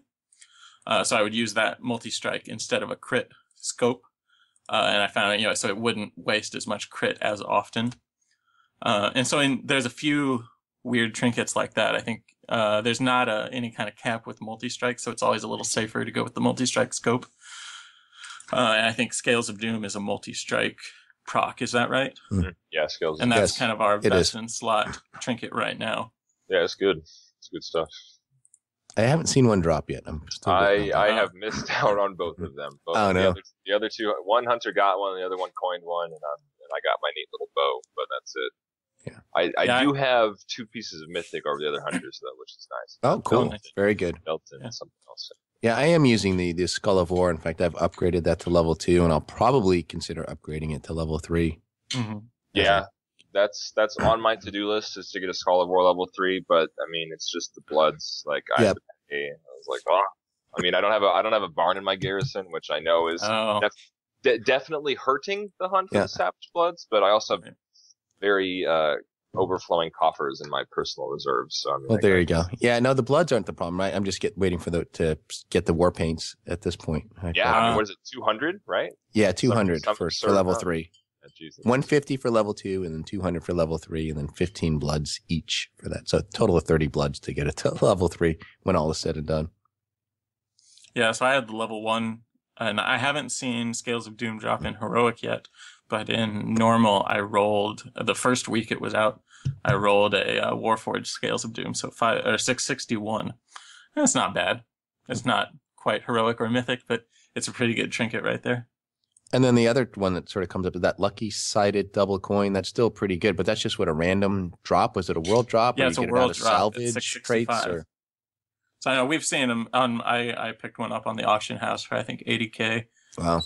Speaker 4: So I would use that multi-strike instead of a crit scope. And I found it, so it wouldn't waste as much crit as often. And so there's a few weird trinkets like that. I think there's not any kind of cap with multi-strike, so it's always a little safer to go with the multi-strike scope. And I think Scales of Doom is a multi-strike proc. Is that right?
Speaker 3: Mm-hmm. Yeah, Scales.
Speaker 4: And that's kind of our best in slot trinket right now.
Speaker 3: Yeah, it's good. It's good stuff.
Speaker 2: I haven't seen one drop yet.
Speaker 3: I have missed out on both of them. The other 2, one hunter got one, the other one coined one, and I got my neat little bow, but that's it. Yeah. I do have 2 pieces of mythic over the other hunters though, which is nice.
Speaker 2: Oh, cool! Very good.
Speaker 3: Built in something else.
Speaker 2: Yeah, I am using the Skull of War. In fact, I've upgraded that to level 2, and I'll probably consider upgrading it to level 3.
Speaker 4: Mm-hmm.
Speaker 3: Yeah, that's on my to-do list, is to get a Skull of War level 3. But I mean, it's just the bloods. Like I was like, I mean, I don't have a barn in my garrison, which I know is definitely hurting the hunt for the Savage Bloods. But I also have very overflowing coffers in my personal reserves. So, I mean,
Speaker 2: there you go. Yeah, no, the bloods aren't the problem, right? I'm just waiting for to get the war paints at this point.
Speaker 3: I mean, what is it, 200, right?
Speaker 2: Yeah, 200 for level 3. 150 for level 2, and then 200 for level 3, and then 15 bloods each for that. So a total of 30 bloods to get it to level 3 when all is said and done.
Speaker 4: Yeah, so I had the level 1, and I haven't seen Scales of Doom drop in Heroic yet, But in normal, I rolled the first week it was out. I rolled a Warforged Scales of Doom, so 661. That's not bad. It's not quite heroic or mythic, but it's a pretty good trinket right there.
Speaker 2: And then the other one that sort of comes up is that lucky sided double coin. That's still pretty good, but that's just what a random drop. Was it a world drop?
Speaker 4: Yeah,
Speaker 2: or
Speaker 4: it's a
Speaker 2: you get
Speaker 4: world
Speaker 2: it out of
Speaker 4: drop.
Speaker 2: salvage
Speaker 4: It's 665.
Speaker 2: crates, or?
Speaker 4: So I know we've seen them on. I picked one up on the auction house for I think 80K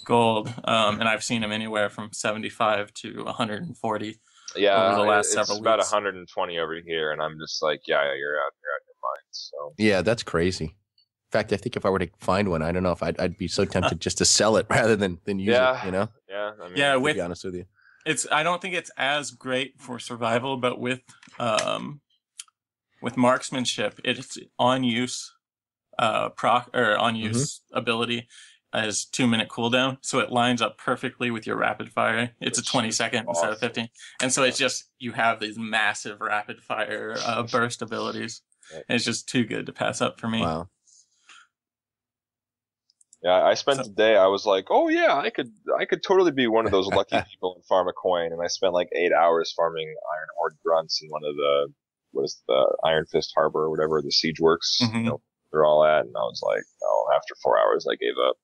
Speaker 4: gold, and I've seen them anywhere from 75 to 140.
Speaker 3: Yeah,
Speaker 4: over the last several
Speaker 3: it's about
Speaker 4: weeks.
Speaker 3: 120 over here, and I'm just like, yeah, you're out your mind. So
Speaker 2: Yeah, that's crazy. In fact, I think if I were to find one, I don't know if I'd be so tempted just to sell it rather than use it. You know?
Speaker 3: Yeah, I mean,
Speaker 4: Yeah,
Speaker 2: To be honest with you.
Speaker 4: I don't think it's as great for survival, but with marksmanship, it's on use ability as 2-minute cooldown, so it lines up perfectly with your rapid fire. It's a 20-second instead of 15, and so it's just you have these massive rapid fire burst abilities. And it's just too good to pass up for me.
Speaker 2: Wow.
Speaker 3: Yeah, I spent the day. I was like, oh yeah, I could totally be one of those lucky people and farm a coin. And I spent like 8 hours farming Iron Horde grunts in one of the Iron Fist Harbor or whatever the siege works.
Speaker 4: Mm-hmm.
Speaker 3: You know, they're all at, and I was like, oh, after 4 hours, I gave up.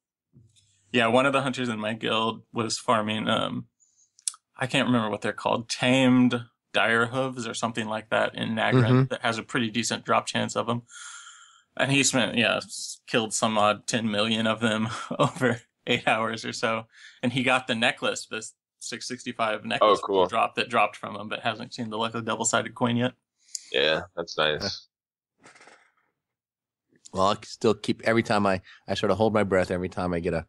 Speaker 4: Yeah, one of the hunters in my guild was farming. I can't remember what they're called. Tamed dire hooves or something like that in Nagrin that has a pretty decent drop chance of them. And he killed some odd 10 million of them over 8 hours or so. And he got the necklace, this 665 necklace drop that dropped from him, but hasn't seen the lucky double-sided coin yet.
Speaker 3: Yeah, that's nice.
Speaker 2: Well, I still keep, every time I sort of hold my breath every time I get a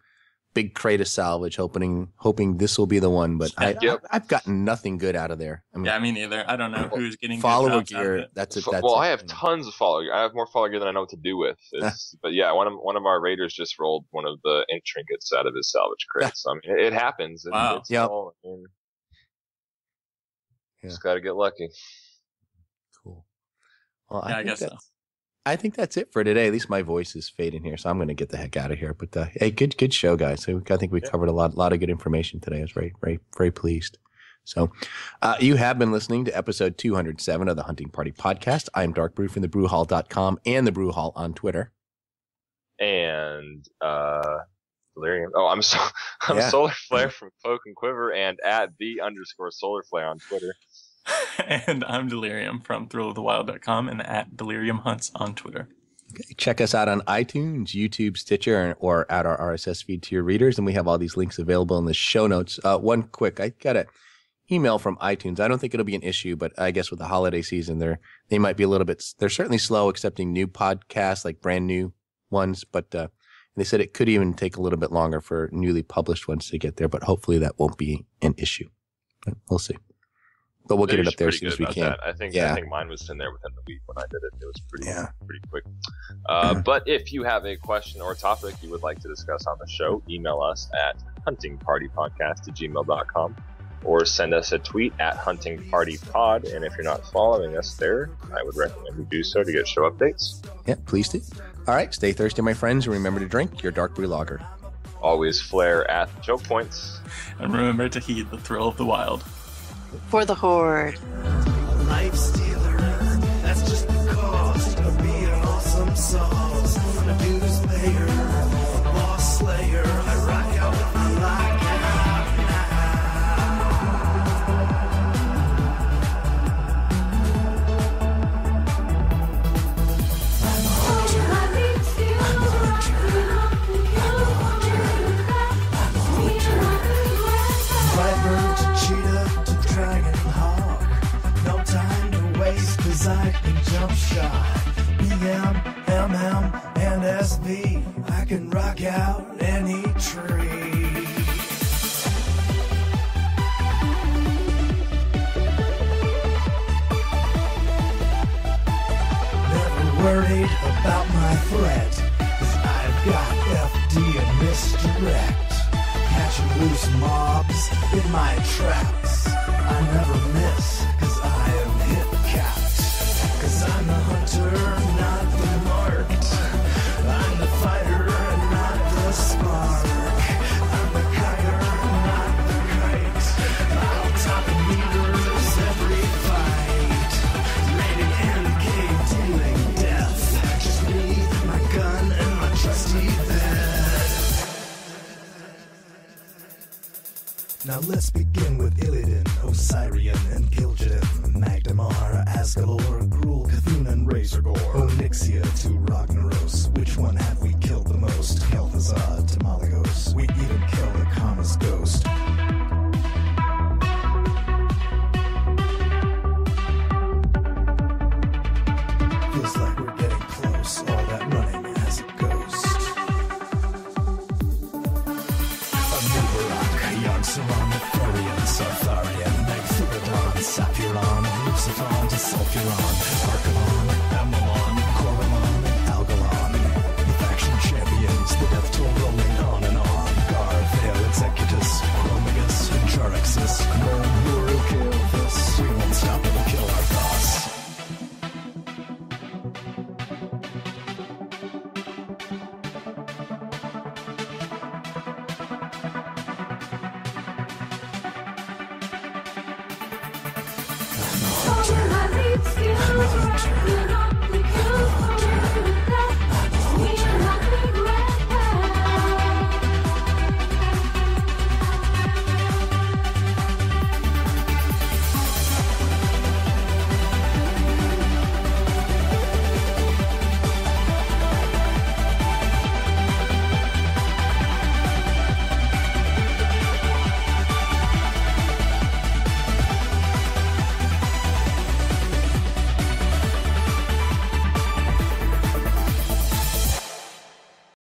Speaker 2: big crate of salvage, hoping this will be the one, but I've gotten nothing good out of there. I mean,
Speaker 4: yeah, me neither. I don't know who's getting
Speaker 2: follower
Speaker 4: good gear.
Speaker 2: That's it.
Speaker 3: I have tons of follower gear. I have more follower gear than I know what to do with. But yeah, one of our raiders just rolled one of the ink trinkets out of his salvage crate. So I mean, it happens.
Speaker 4: Wow.
Speaker 3: Just got to get lucky.
Speaker 2: Cool. Well,
Speaker 4: I guess so.
Speaker 2: I think that's it for today. At least my voice is fading here, so I'm going to get the heck out of here. But hey, good show, guys. So I think we covered a lot of good information today. I was very, very, very pleased. So you have been listening to episode 207 of the Hunting Party Podcast. I'm Darkbrew from thebrewhall.com and the Brew Hall on Twitter.
Speaker 3: And Delirium. Oh, I'm Solarflair from Cloak and Quiver and at @the_Solarflair on Twitter.
Speaker 4: And I'm Delirium from thrillofthewild.com and at Delirium Hunts on Twitter.
Speaker 2: Okay. Check us out on iTunes, YouTube, Stitcher, or add our RSS feed to your readers. And we have all these links available in the show notes. One quick, I got an email from iTunes. I don't think it'll be an issue, but I guess with the holiday season, they might be a little bit, they're certainly slow accepting new podcasts, like brand new ones. But they said it could even take a little bit longer for newly published ones to get there. But hopefully that won't be an issue. But we'll see. But we'll get it up there as soon as we can.
Speaker 3: I think mine was in there within the week when I did it. It was pretty quick. But if you have a question or topic you would like to discuss on the show, email us at huntingpartypodcast@gmail.com or send us a tweet at huntingpartypod. And if you're not following us there, I would recommend you do so to get show updates.
Speaker 2: Yeah, please do. All right, stay thirsty, my friends, and remember to drink your dark brew lager.
Speaker 3: Always flare at the choke points.
Speaker 4: And remember to heed the thrill of the wild.
Speaker 5: For the Horde.
Speaker 1: Life stealer, that's just the cost of being awesome sauce. A dues payer, a boss slayer. I rock out with my lockout Viper to cheetah to dragon hawk. No time to waste, cause I can jump shot. BM, MM, and SV. I can rock out any tree. Never worried about my threat, cause I've got FD and misdirect. Catching loose mobs in my traps. I never miss, cause I am hit capped. Cause I'm the hunter, not the marked. I'm the fighter, not the spark. I'm the kiter, not the kite. Now let's begin with Illidan, Osirian, and Gil'jadan, Magdamar, Asgalor, Gruul, Cthulhu, and Razorgore, Onyxia to Ragnaros. Which one have we killed the most? Kel'Thuzad to Malygos. We even killed Akama's ghost. Feels like we're getting close, all that running as a ghost. Anubarak, Yogg-Saron, Nefarian, Sartharian, Magthuridon, Saphiron, Lucifer to Sulfuron, Archelon, Amalon, Coromon, and Algalon. The faction champions, the death toll rolling on and on. Garvale, Executus, Chromagus, and Jaraxus. Known who will kill this. We won't stop till we kill our boss.
Speaker 6: All my lead skills right now.